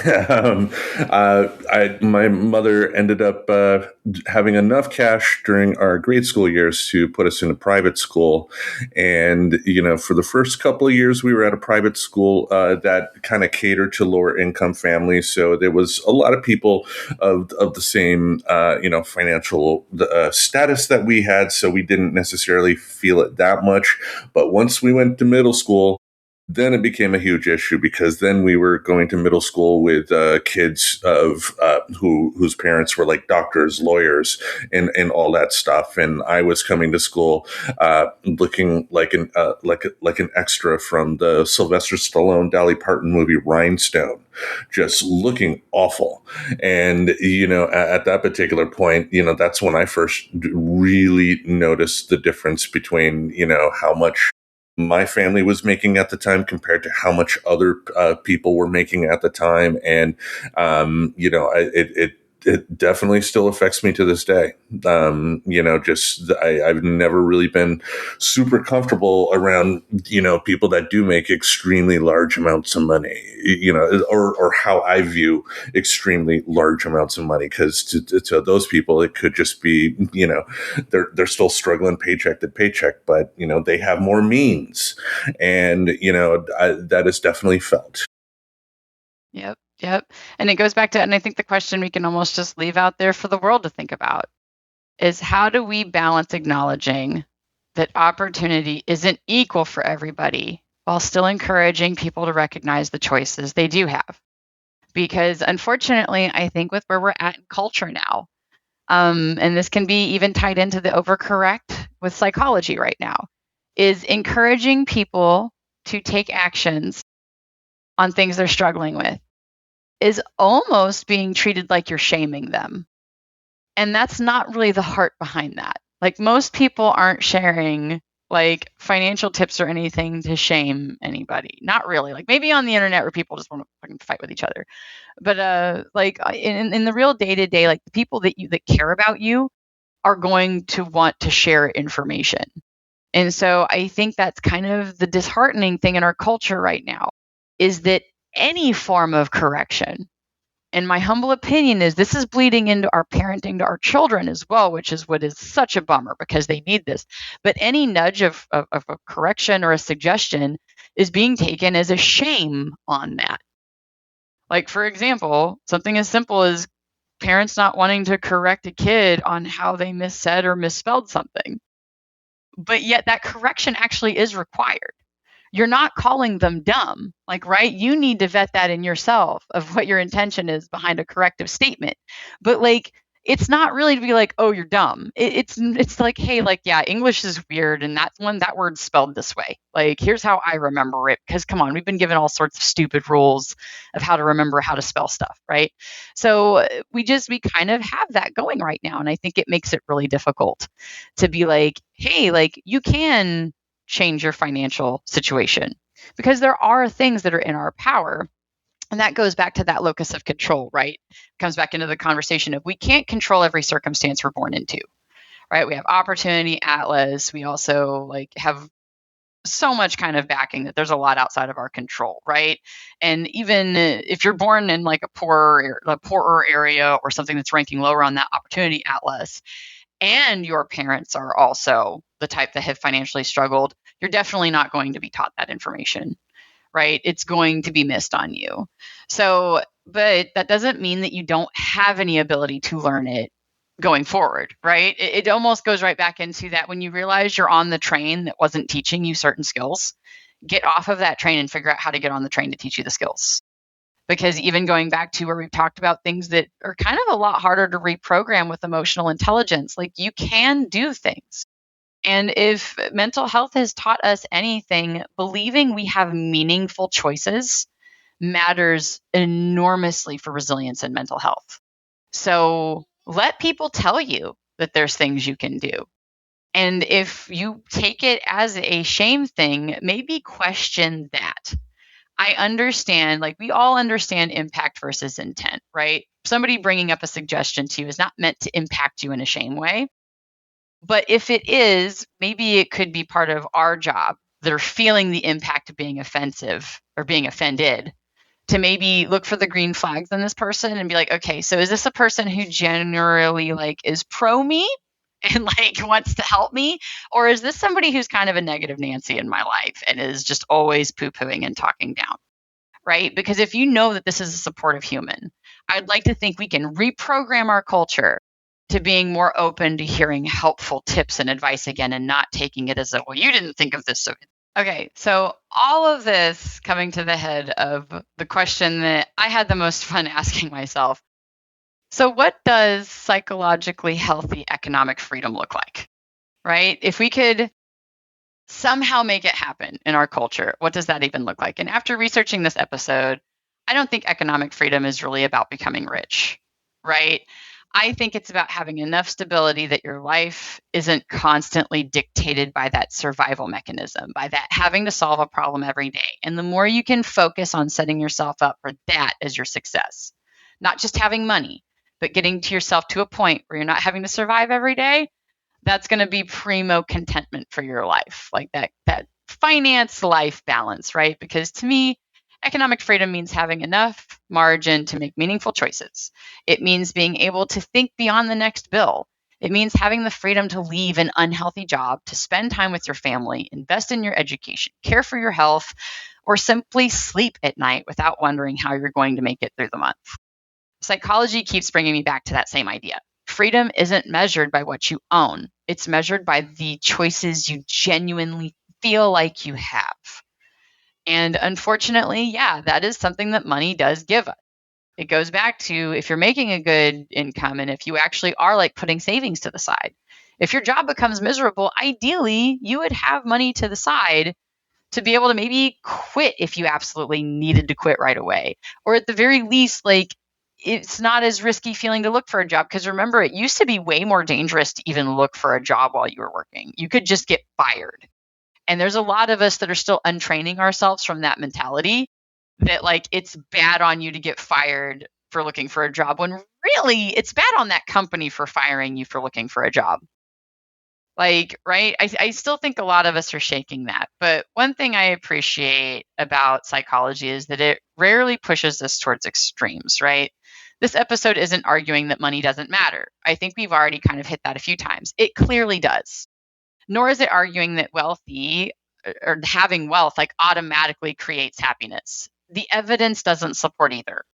My mother ended up having enough cash during our grade school years to put us in a private school, and for the first couple of years, we were at a private school that kind of catered to lower income families. So there was a lot of people of the same financial status that we had, so we didn't necessarily feel it that much. But once we went to middle school, then it became a huge issue, because then we were going to middle school with kids of whose parents were like doctors, lawyers, and all that stuff. And I was coming to school looking like an extra from the Sylvester Stallone, Dolly Parton movie Rhinestone, just looking awful. And at that particular point, that's when I first really noticed the difference between how much my family was making at the time compared to how much other people were making at the time. And, it definitely still affects me to this day. I've never really been super comfortable around, people that do make extremely large amounts of money, or how I view extremely large amounts of money. Because to those people, it could just be, they're still struggling paycheck to paycheck, but, they have more means. And, that is definitely felt. Yep. And it goes back to, and I think the question we can almost just leave out there for the world to think about is, how do we balance acknowledging that opportunity isn't equal for everybody while still encouraging people to recognize the choices they do have? Because unfortunately, I think with where we're at in culture now, and this can be even tied into the overcorrect with psychology right now, is encouraging people to take actions on things they're struggling with is almost being treated like you're shaming them. And that's not really the heart behind that. Like, most people aren't sharing like financial tips or anything to shame anybody. Not really. Like, maybe on the internet where people just want to fucking fight with each other. But in the real day-to-day, like, the people that care about you are going to want to share information. And so I think that's kind of the disheartening thing in our culture right now, is that any form of correction, And my humble opinion is this is bleeding into our parenting to our children as well, which is what is such a bummer because they need this. But any nudge of a correction or a suggestion is being taken as a shame on that. Like, for example, something as simple as parents not wanting to correct a kid on how they missaid or misspelled something. But yet that correction actually is required. You're not calling them dumb. Like, right? You need to vet that in yourself of what your intention is behind a corrective statement. But like, it's not really to be like, oh, you're dumb. It's like, hey, like, yeah, English is weird, and that word's spelled this way. Like, here's how I remember it. Because come on, we've been given all sorts of stupid rules of how to remember how to spell stuff, right? So we kind of have that going right now, and I think it makes it really difficult to be like, hey, like, you can change your financial situation because there are things that are in our power. And that goes back to that locus of control, right? Comes back into the conversation of we can't control every circumstance we're born into, right? We have opportunity atlas. We also like have so much kind of backing that there's a lot outside of our control, right? And even if you're born in like a poorer area or something that's ranking lower on that opportunity atlas, and your parents are also the type that have financially struggled, you're definitely not going to be taught that information, right? It's going to be missed on you. So, but that doesn't mean that you don't have any ability to learn it going forward, right? It almost goes right back into that when you realize you're on the train that wasn't teaching you certain skills, get off of that train and figure out how to get on the train to teach you the skills. Because even going back to where we've talked about things that are kind of a lot harder to reprogram with emotional intelligence, like you can do things. And if mental health has taught us anything, believing we have meaningful choices matters enormously for resilience and mental health. So let people tell you that there's things you can do. And if you take it as a shame thing, maybe question that. I understand, like we all understand impact versus intent, right? Somebody bringing up a suggestion to you is not meant to impact you in a shame way. But if it is, maybe it could be part of our job that are feeling the impact of being offensive or being offended to maybe look for the green flags in this person and be like, okay, so is this a person who generally like is pro me and like wants to help me? Or is this somebody who's kind of a negative Nancy in my life and is just always poo-pooing and talking down? Right? Because if you know that this is a supportive human, I'd like to think we can reprogram our culture to being more open to hearing helpful tips and advice again and not taking it as a, well, you didn't think of this. So, okay. So all of this coming to the head of the question that I had the most fun asking myself. So what does psychologically healthy economic freedom look like? Right? If we could somehow make it happen in our culture, what does that even look like? And after researching this episode, I don't think economic freedom is really about becoming rich, right? I think it's about having enough stability that your life isn't constantly dictated by that survival mechanism, by that having to solve a problem every day. And the more you can focus on setting yourself up for that as your success, not just having money, but getting to yourself to a point where you're not having to survive every day, that's going to be primo contentment for your life, like that finance life balance, right? Because to me, economic freedom means having enough margin to make meaningful choices. It means being able to think beyond the next bill. It means having the freedom to leave an unhealthy job, to spend time with your family, invest in your education, care for your health, or simply sleep at night without wondering how you're going to make it through the month. Psychology keeps bringing me back to that same idea. Freedom isn't measured by what you own. It's measured by the choices you genuinely feel like you have. And unfortunately, yeah, that is something that money does give us. It goes back to if you're making a good income and if you actually are like putting savings to the side. If your job becomes miserable, ideally, you would have money to the side to be able to maybe quit if you absolutely needed to quit right away. Or at the very least, like, it's not as risky feeling to look for a job. Because remember, it used to be way more dangerous to even look for a job while you were working. You could just get fired. And there's a lot of us that are still untraining ourselves from that mentality that like it's bad on you to get fired for looking for a job when really it's bad on that company for firing you for looking for a job. Like, right? I still think a lot of us are shaking that. But one thing I appreciate about psychology is that it rarely pushes us towards extremes, right? This episode isn't arguing that money doesn't matter. I think we've already kind of hit that a few times. It clearly does. Nor is it arguing that wealthy or having wealth like automatically creates happiness. The evidence doesn't support either.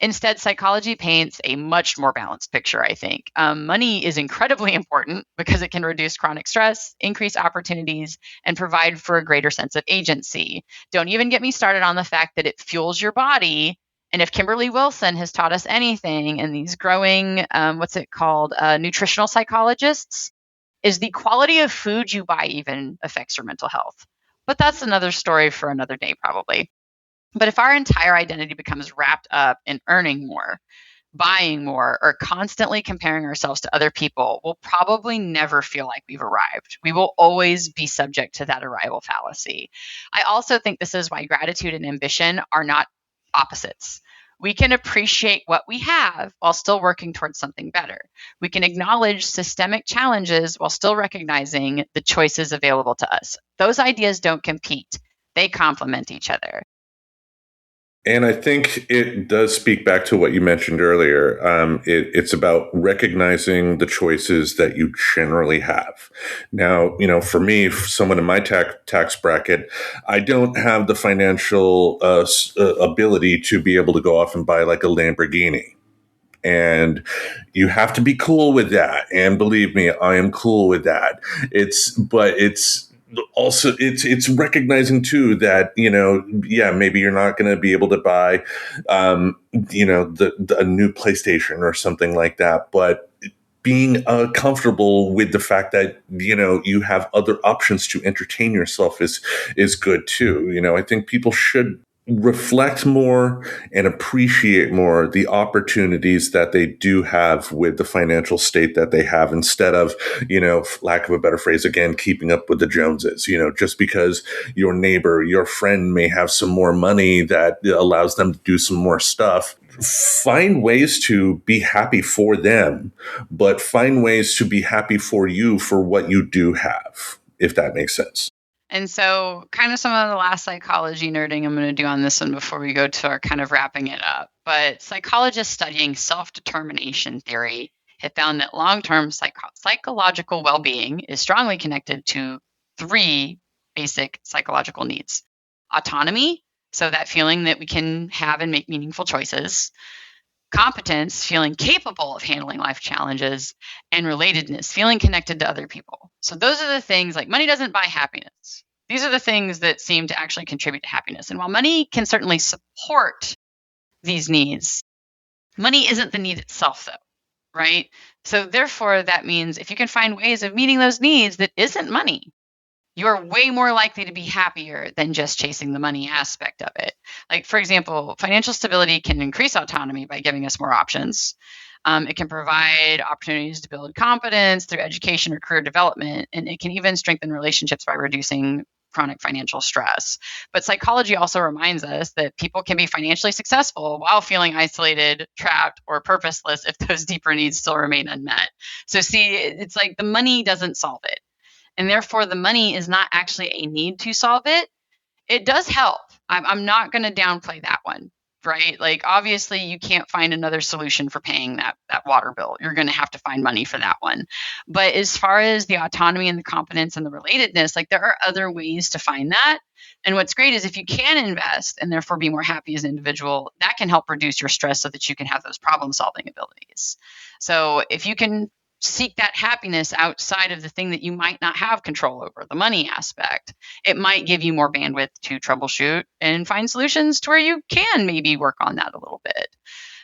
Instead, psychology paints a much more balanced picture, I think. Money is incredibly important because it can reduce chronic stress, increase opportunities, and provide for a greater sense of agency. Don't even get me started on the fact that it fuels your body. And if Kimberly Wilson has taught us anything, and these growing, nutritional psychologists, is the quality of food you buy even affects your mental health. But that's another story for another day, probably. But if our entire identity becomes wrapped up in earning more, buying more, or constantly comparing ourselves to other people, we'll probably never feel like we've arrived. We will always be subject to that arrival fallacy. I also think this is why gratitude and ambition are not opposites. We can appreciate what we have while still working towards something better. We can acknowledge systemic challenges while still recognizing the choices available to us. Those ideas don't compete, they complement each other. And I think it does speak back to what you mentioned earlier. It's about recognizing the choices that you generally have. Now, for me, someone in my tax bracket, I don't have the financial ability to be able to go off and buy like a Lamborghini. And you have to be cool with that. And believe me, I am cool with that. But it's also it's recognizing too that maybe you're not going to be able to buy a new PlayStation or something like that, but being comfortable with the fact that you have other options to entertain yourself is good too. I think people should reflect more and appreciate more the opportunities that they do have with the financial state that they have, instead of, lack of a better phrase, again, keeping up with the Joneses. Just because your neighbor, your friend may have some more money that allows them to do some more stuff, find ways to be happy for them, but find ways to be happy for you for what you do have, if that makes sense. And so kind of some of the last psychology nerding I'm going to do on this one before we go to our kind of wrapping it up. But psychologists studying self-determination theory have found that long-term psychological well-being is strongly connected to 3 basic psychological needs. Autonomy, so that feeling that we can have and make meaningful choices. Competence, feeling capable of handling life challenges. And relatedness, feeling connected to other people. So those are the things, like money doesn't buy happiness. These are the things that seem to actually contribute to happiness. And while money can certainly support these needs, money isn't the need itself, though, right? So therefore, that means if you can find ways of meeting those needs that isn't money, you're way more likely to be happier than just chasing the money aspect of it. Like, for example, financial stability can increase autonomy by giving us more options. It can provide opportunities to build competence through education or career development, and it can even strengthen relationships by reducing chronic financial stress. But psychology also reminds us that people can be financially successful while feeling isolated, trapped, or purposeless if those deeper needs still remain unmet. So see, it's like the money doesn't solve it. And therefore, the money is not actually a need to solve it. It does help. I'm not going to downplay that one, right? Like, obviously, you can't find another solution for paying that water bill. You're going to have to find money for that one. But as far as the autonomy and the competence and the relatedness, like, there are other ways to find that. And what's great is if you can invest and therefore be more happy as an individual, that can help reduce your stress so that you can have those problem-solving abilities. So if you can seek that happiness outside of the thing that you might not have control over, the money aspect, it might give you more bandwidth to troubleshoot and find solutions to where you can maybe work on that a little bit.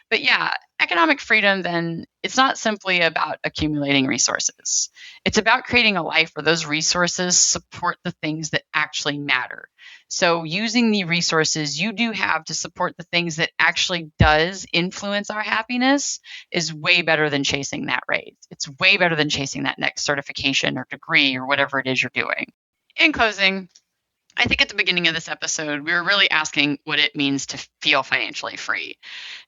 But yeah, economic freedom, then, it's not simply about accumulating resources. It's about creating a life where those resources support the things that actually matter. So using the resources you do have to support the things that actually does influence our happiness is way better than chasing that raise. It's way better than chasing that next certification or degree or whatever it is you're doing. In closing, I think at the beginning of this episode, we were really asking what it means to feel financially free.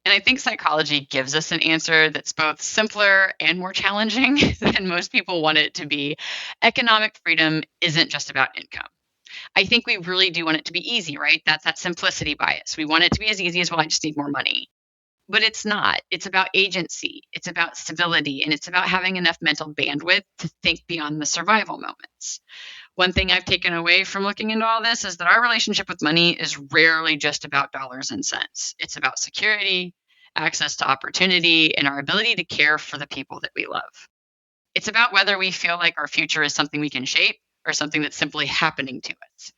And I think psychology gives us an answer that's both simpler and more challenging than most people want it to be. Economic freedom isn't just about income. I think we really do want it to be easy, right? That's that simplicity bias. We want it to be as easy as, well, I just need more money. But it's not. It's about agency, it's about stability, and it's about having enough mental bandwidth to think beyond the survival moments. One thing I've taken away from looking into all this is that our relationship with money is rarely just about dollars and cents. It's about security, access to opportunity, and our ability to care for the people that we love. It's about whether we feel like our future is something we can shape or something that's simply happening to us,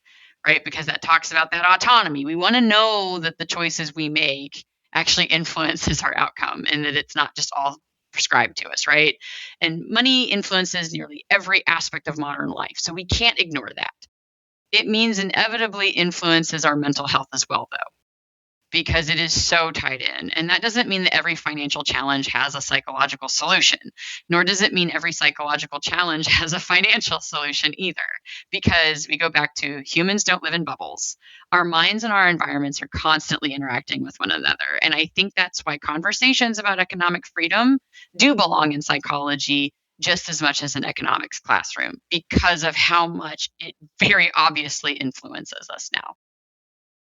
right? Because that talks about that autonomy. We want to know that the choices we make actually influences our outcome and that it's not just all prescribed to us, right? And money influences nearly every aspect of modern life. So we can't ignore that. It means inevitably influences our mental health as well, though, because it is so tied in. And that doesn't mean that every financial challenge has a psychological solution, nor does it mean every psychological challenge has a financial solution either, because we go back to humans don't live in bubbles. Our minds and our environments are constantly interacting with one another. And I think that's why conversations about economic freedom do belong in psychology just as much as an economics classroom, because of how much it very obviously influences us now.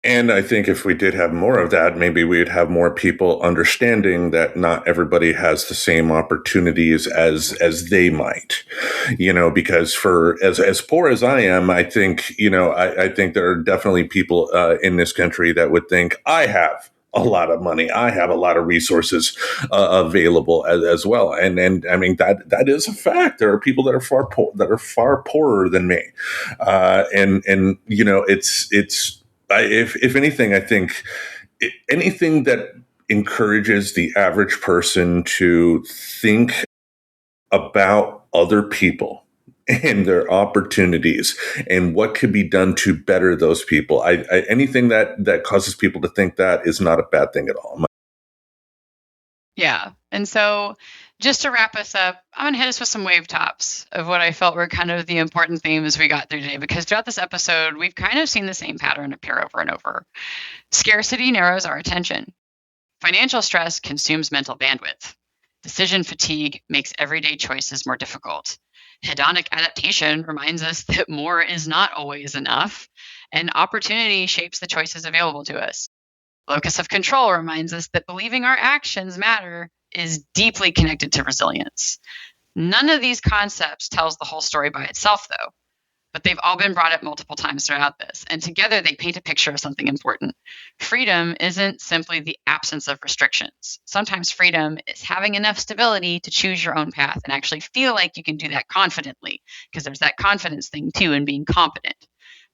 And I think if we did have more of that, maybe we'd have more people understanding that not everybody has the same opportunities as they might, because for as poor as I am, I think, I think there are definitely people in this country that would think I have a lot of money. I have a lot of resources available as well. And I mean, that is a fact. There are people that are far poorer than me. It's, if anything, I think anything that encourages the average person to think about other people and their opportunities and what could be done to better those people. Anything that causes people to think that is not a bad thing at all. Yeah. And so just to wrap us up, I'm going to hit us with some wave tops of what I felt were kind of the important themes we got through today, because throughout this episode, we've kind of seen the same pattern appear over and over. Scarcity narrows our attention. Financial stress consumes mental bandwidth. Decision fatigue makes everyday choices more difficult. Hedonic adaptation reminds us that more is not always enough, and opportunity shapes the choices available to us. Locus of control reminds us that believing our actions matter is deeply connected to resilience. None of these concepts tells the whole story by itself, though, but they've all been brought up multiple times throughout this, and together they paint a picture of something important. Freedom isn't simply the absence of restrictions. Sometimes freedom is having enough stability to choose your own path and actually feel like you can do that confidently, because there's that confidence thing too in being competent.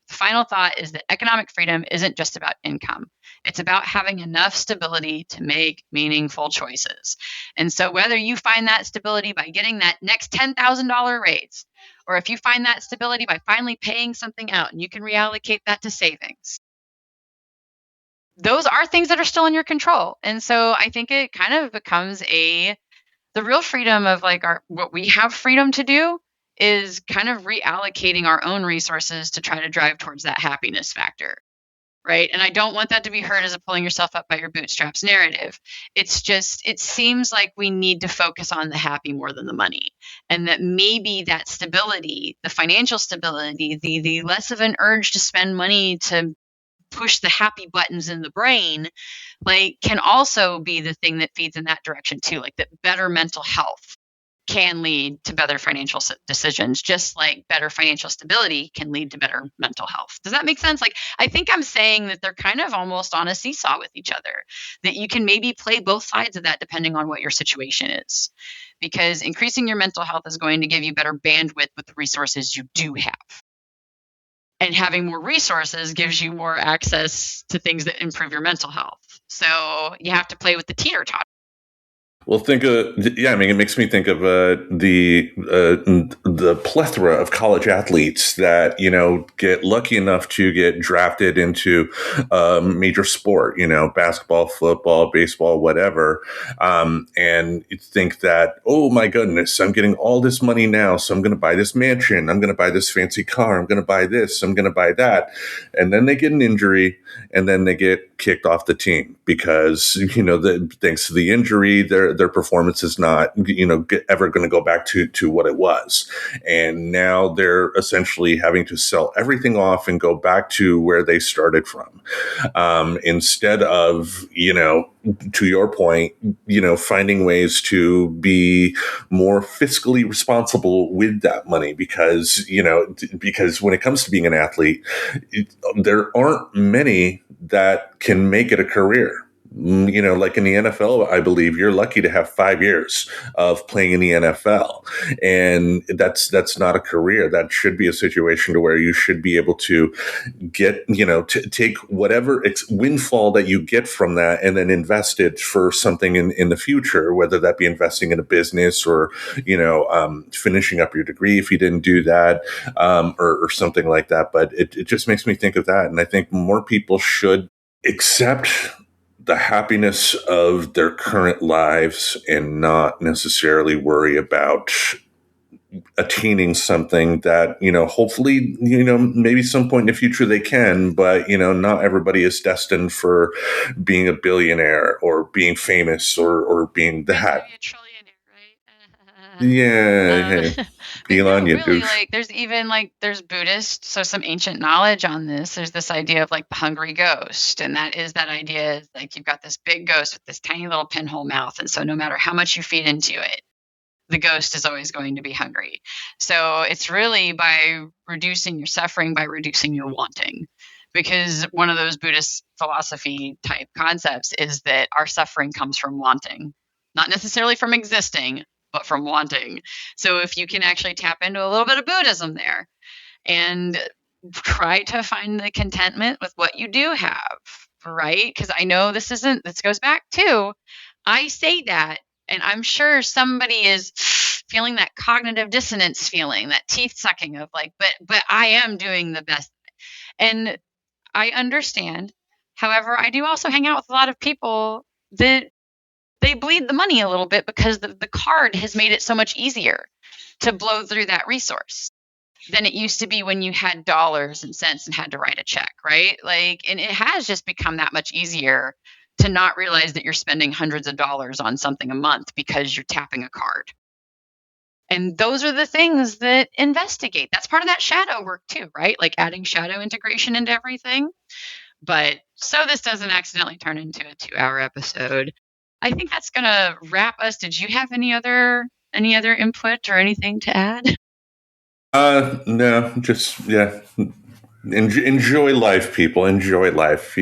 The final thought is that economic freedom isn't just about income. It's about having enough stability to make meaningful choices. And so whether you find that stability by getting that next $10,000 raise, or if you find that stability by finally paying something out and you can reallocate that to savings, those are things that are still in your control. And so I think it kind of becomes the real freedom of what we have freedom to do is kind of reallocating our own resources to try to drive towards that happiness factor, right? And I don't want that to be heard as a pulling yourself up by your bootstraps narrative. It's just, it seems like we need to focus on the happy more than the money. And that maybe that stability, the financial stability, the less of an urge to spend money to push the happy buttons in the brain, can also be the thing that feeds in that direction too. Like that better mental health can lead to better financial decisions, just like better financial stability can lead to better mental health. Does that make sense? I think I'm saying that they're kind of almost on a seesaw with each other, that you can maybe play both sides of that depending on what your situation is, because increasing your mental health is going to give you better bandwidth with the resources you do have. And having more resources gives you more access to things that improve your mental health. So you have to play with the teeter-totter. Well, it makes me think of the plethora of college athletes that, get lucky enough to get drafted into major sport, basketball, football, baseball, whatever. And you think that, oh my goodness, I'm getting all this money now. So I'm going to buy this mansion. I'm going to buy this fancy car. I'm going to buy this. I'm going to buy that. And then they get an injury and then they get kicked off the team because, thanks to the injury, their performance is not, ever going to go back to what it was. And now they're essentially having to sell everything off and go back to where they started from. Instead of, to your point, finding ways to be more fiscally responsible with that money, because when it comes to being an athlete, there aren't many that can make it a career. Like in the NFL, I believe you're lucky to have 5 years of playing in the NFL. And that's not a career. That should be a situation to where you should be able to get, to take whatever windfall that you get from that and then invest it for something in the future, whether that be investing in a business or, finishing up your degree if you didn't do that, or something like that. But it just makes me think of that. And I think more people should accept the happiness of their current lives and not necessarily worry about attaining something that, hopefully, maybe some point in the future they can, but, not everybody is destined for being a billionaire or being famous or being that. Maybe a trillionaire, right? Yeah. Hey, Elon, you really, douche. there's Buddhist, so some ancient knowledge on this. There's this idea of like the hungry ghost, and that idea is like you've got this big ghost with this tiny little pinhole mouth, and so no matter how much you feed into it, the ghost is always going to be hungry. So it's really by reducing your suffering, by reducing your wanting. Because one of those Buddhist philosophy type concepts is that our suffering comes from wanting, not necessarily from existing, but from wanting. So if you can actually tap into a little bit of Buddhism there and try to find the contentment with what you do have, right? Because I know this goes back to, I say that, and I'm sure somebody is feeling that cognitive dissonance feeling, that teeth sucking of like, but I am doing the best. And I understand. However, I do also hang out with a lot of people that they bleed the money a little bit because the card has made it so much easier to blow through that resource than it used to be when you had dollars and cents and had to write a check, right? Like, and it has just become that much easier to not realize that you're spending hundreds of dollars on something a month because you're tapping a card. And those are the things that investigate. That's part of that shadow work too, right? Like adding shadow integration into everything. But so this doesn't accidentally turn into a 2-hour episode, I think that's going to wrap us. Did you have any other input or anything to add? No, just, yeah. Enjoy life, people. Enjoy life.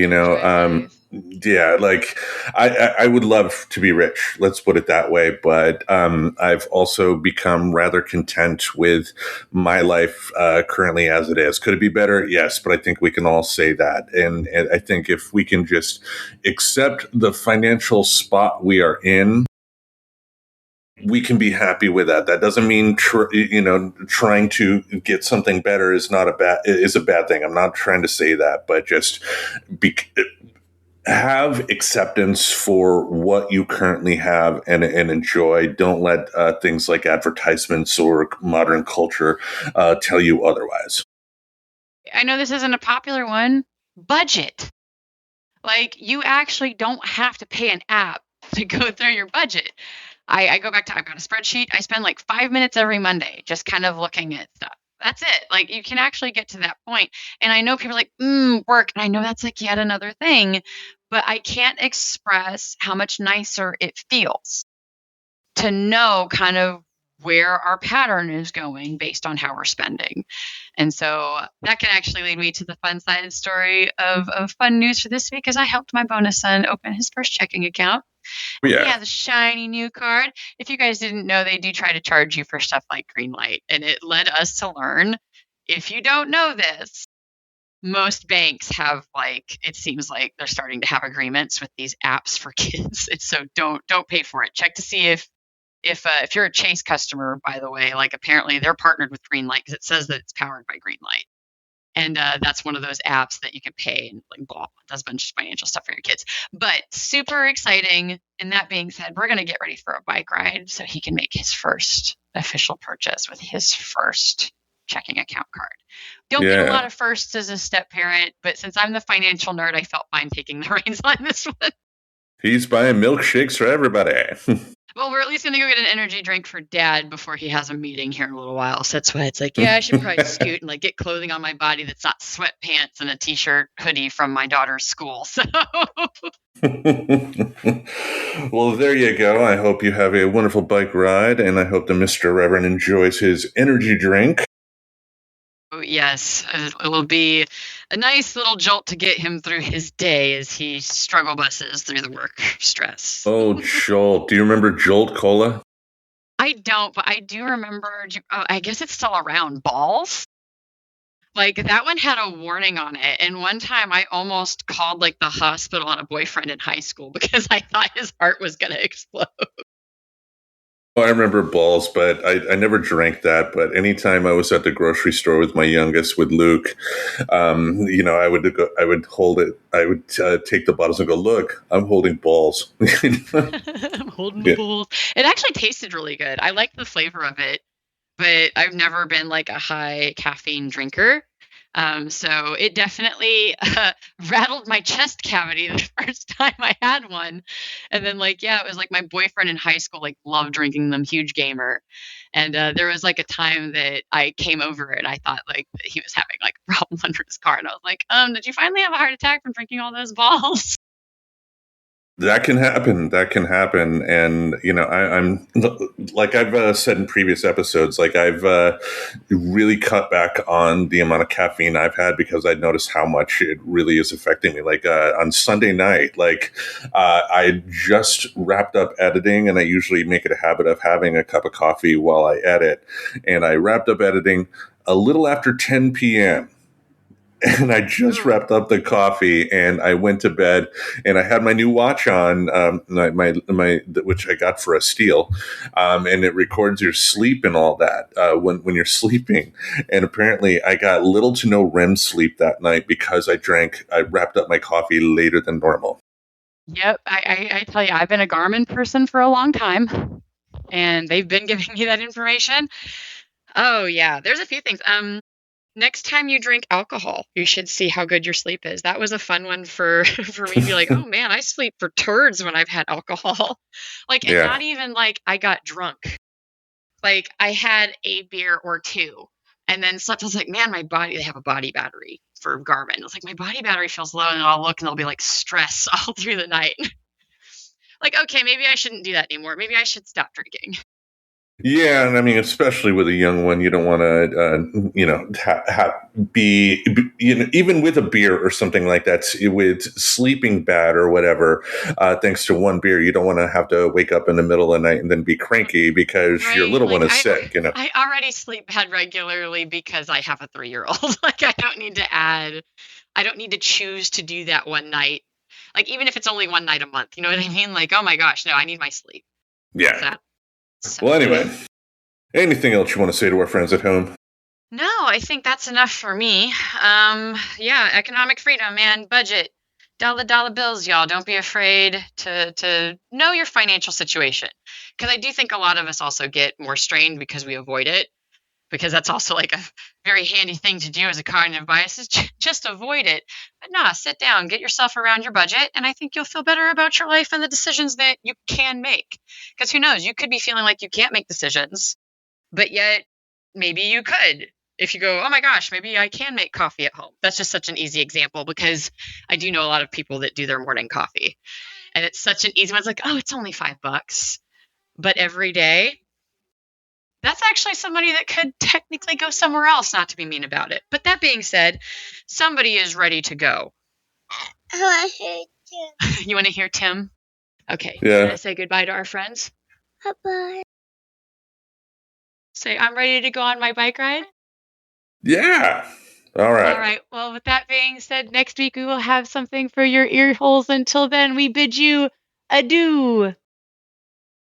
Yeah. Like I would love to be rich. Let's put it that way. But I've also become rather content with my life currently as it is. Could it be better? Yes, but I think we can all say that. And I think if we can just accept the financial spot we are in, we can be happy with that. That doesn't mean trying to get something better is a bad thing. I'm not trying to say that, but just have acceptance for what you currently have and enjoy. Don't let things like advertisements or modern culture tell you otherwise. I know this isn't a popular one. Budget. Like, you actually don't have to pay an app to go through your budget. I go back to, I've got a spreadsheet. I spend like 5 minutes every Monday just kind of looking at stuff. That's it. Like, you can actually get to that point. And I know people are like, work. And I know that's like yet another thing, but I can't express how much nicer it feels to know kind of where our pattern is going based on how we're spending. And so that can actually lead me to the fun side story of fun news for this week, as I helped my bonus son open his first checking account. Yeah. He has a shiny new card. If you guys didn't know, they do try to charge you for stuff like green light. And it led us to learn, if you don't know this, most banks have, like, it seems like they're starting to have agreements with these apps for kids. And so don't pay for it. Check to see if you're a Chase customer, by the way, like, apparently they're partnered with Greenlight because it says that it's powered by Greenlight. And that's one of those apps that you can pay and like blah, does a bunch of financial stuff for your kids. But super exciting. And that being said, we're going to get ready for a bike ride so he can make his first official purchase with his first checking account card. Don't get a lot of firsts as a step parent, but since I'm the financial nerd, I felt fine taking the reins on this one. He's buying milkshakes for everybody. Well, we're at least going to go get an energy drink for Dad before he has a meeting here in a little while. So that's why it's like, yeah, I should probably scoot and like get clothing on my body that's not sweatpants and a t-shirt hoodie from my daughter's school. So Well, there you go. I hope you have a wonderful bike ride, and I hope that Mr. Reverend enjoys his energy drink. yes, it will be a nice little jolt to get him through his day as he struggle buses through the work stress. Oh, Jolt. Do you remember Jolt Cola? I don't, but I do remember, I guess it's still around, balls. Like that one had a warning on it. And one time I almost called like the hospital on a boyfriend in high school because I thought his heart was going to explode. Oh, I remember balls, but I never drank that. But anytime I was at the grocery store with my youngest, with Luke, I would hold it. I would take the bottles and go, "Look, I'm holding balls." I'm holding the balls. It actually tasted really good. I like the flavor of it, but I've never been like a high caffeine drinker. So it definitely rattled my chest cavity the first time I had one. And then it was like my boyfriend in high school, like loved drinking them, huge gamer. And there was like a time that I came over and I thought like that he was having like a problem under his car. And I was like, did you finally have a heart attack from drinking all those balls? That can happen. That can happen. And, I'm like I've said in previous episodes, like I've really cut back on the amount of caffeine I've had because I noticed how much it really is affecting me. Like on Sunday night, I just wrapped up editing, and I usually make it a habit of having a cup of coffee while I edit. And I wrapped up editing a little after 10 p.m. And I just wrapped up the coffee, and I went to bed, and I had my new watch on, my which I got for a steal, and it records your sleep and all that when you're sleeping. And apparently, I got little to no REM sleep that night because I wrapped up my coffee later than normal. Yep, I tell you, I've been a Garmin person for a long time, and they've been giving me that information. Oh yeah, there's a few things. Next time you drink alcohol, you should see how good your sleep is. That was a fun one for me to be like, oh man, I sleep for turds when I've had alcohol. And not even like I got drunk. Like I had a beer or two and then slept. I was like, man, they have a body battery for Garmin. I was like, my body battery feels low, and I'll look and there'll be like stress all through the night. Like, okay, maybe I shouldn't do that anymore. Maybe I should stop drinking. Yeah, and I mean, especially with a young one, you don't want to, be, even with a beer or something like that, with sleeping bad or whatever, thanks to one beer, you don't want to have to wake up in the middle of the night and then be cranky because your little one is sick, I already sleep bad regularly because I have a 3-year-old. I don't need to choose to do that one night. Like, even if it's only one night a month, you know what I mean? Like, oh my gosh, no, I need my sleep. Yeah. Well, anyway, anything else you want to say to our friends at home? No, I think that's enough for me. Economic freedom, man, budget, dollar bills, y'all. Don't be afraid to know your financial situation, because I do think a lot of us also get more strained because we avoid it. Because that's also like a very handy thing to do as a cognitive bias, is just avoid it. But nah, sit down, get yourself around your budget, and I think you'll feel better about your life and the decisions that you can make. Because who knows, you could be feeling like you can't make decisions, but yet maybe you could. If you go, oh my gosh, maybe I can make coffee at home. That's just such an easy example, because I do know a lot of people that do their morning coffee. And it's such an easy one. It's like, oh, it's only $5. But every day, that's actually somebody that could technically go somewhere else, not to be mean about it. But that being said, somebody is ready to go. I want to hear Tim. You want to hear Tim? Okay. Yeah. Can I say goodbye to our friends? Bye-bye. Say, I'm ready to go on my bike ride? Yeah. All right. All right. Well, with that being said, next week we will have something for your ear holes. Until then, we bid you adieu.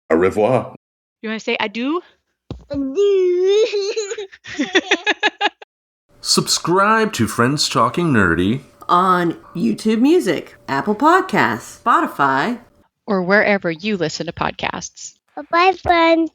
Au revoir. You want to say adieu? Subscribe to Friends Talking Nerdy on YouTube Music, Apple Podcasts, Spotify, or wherever you listen to podcasts. Bye, friends.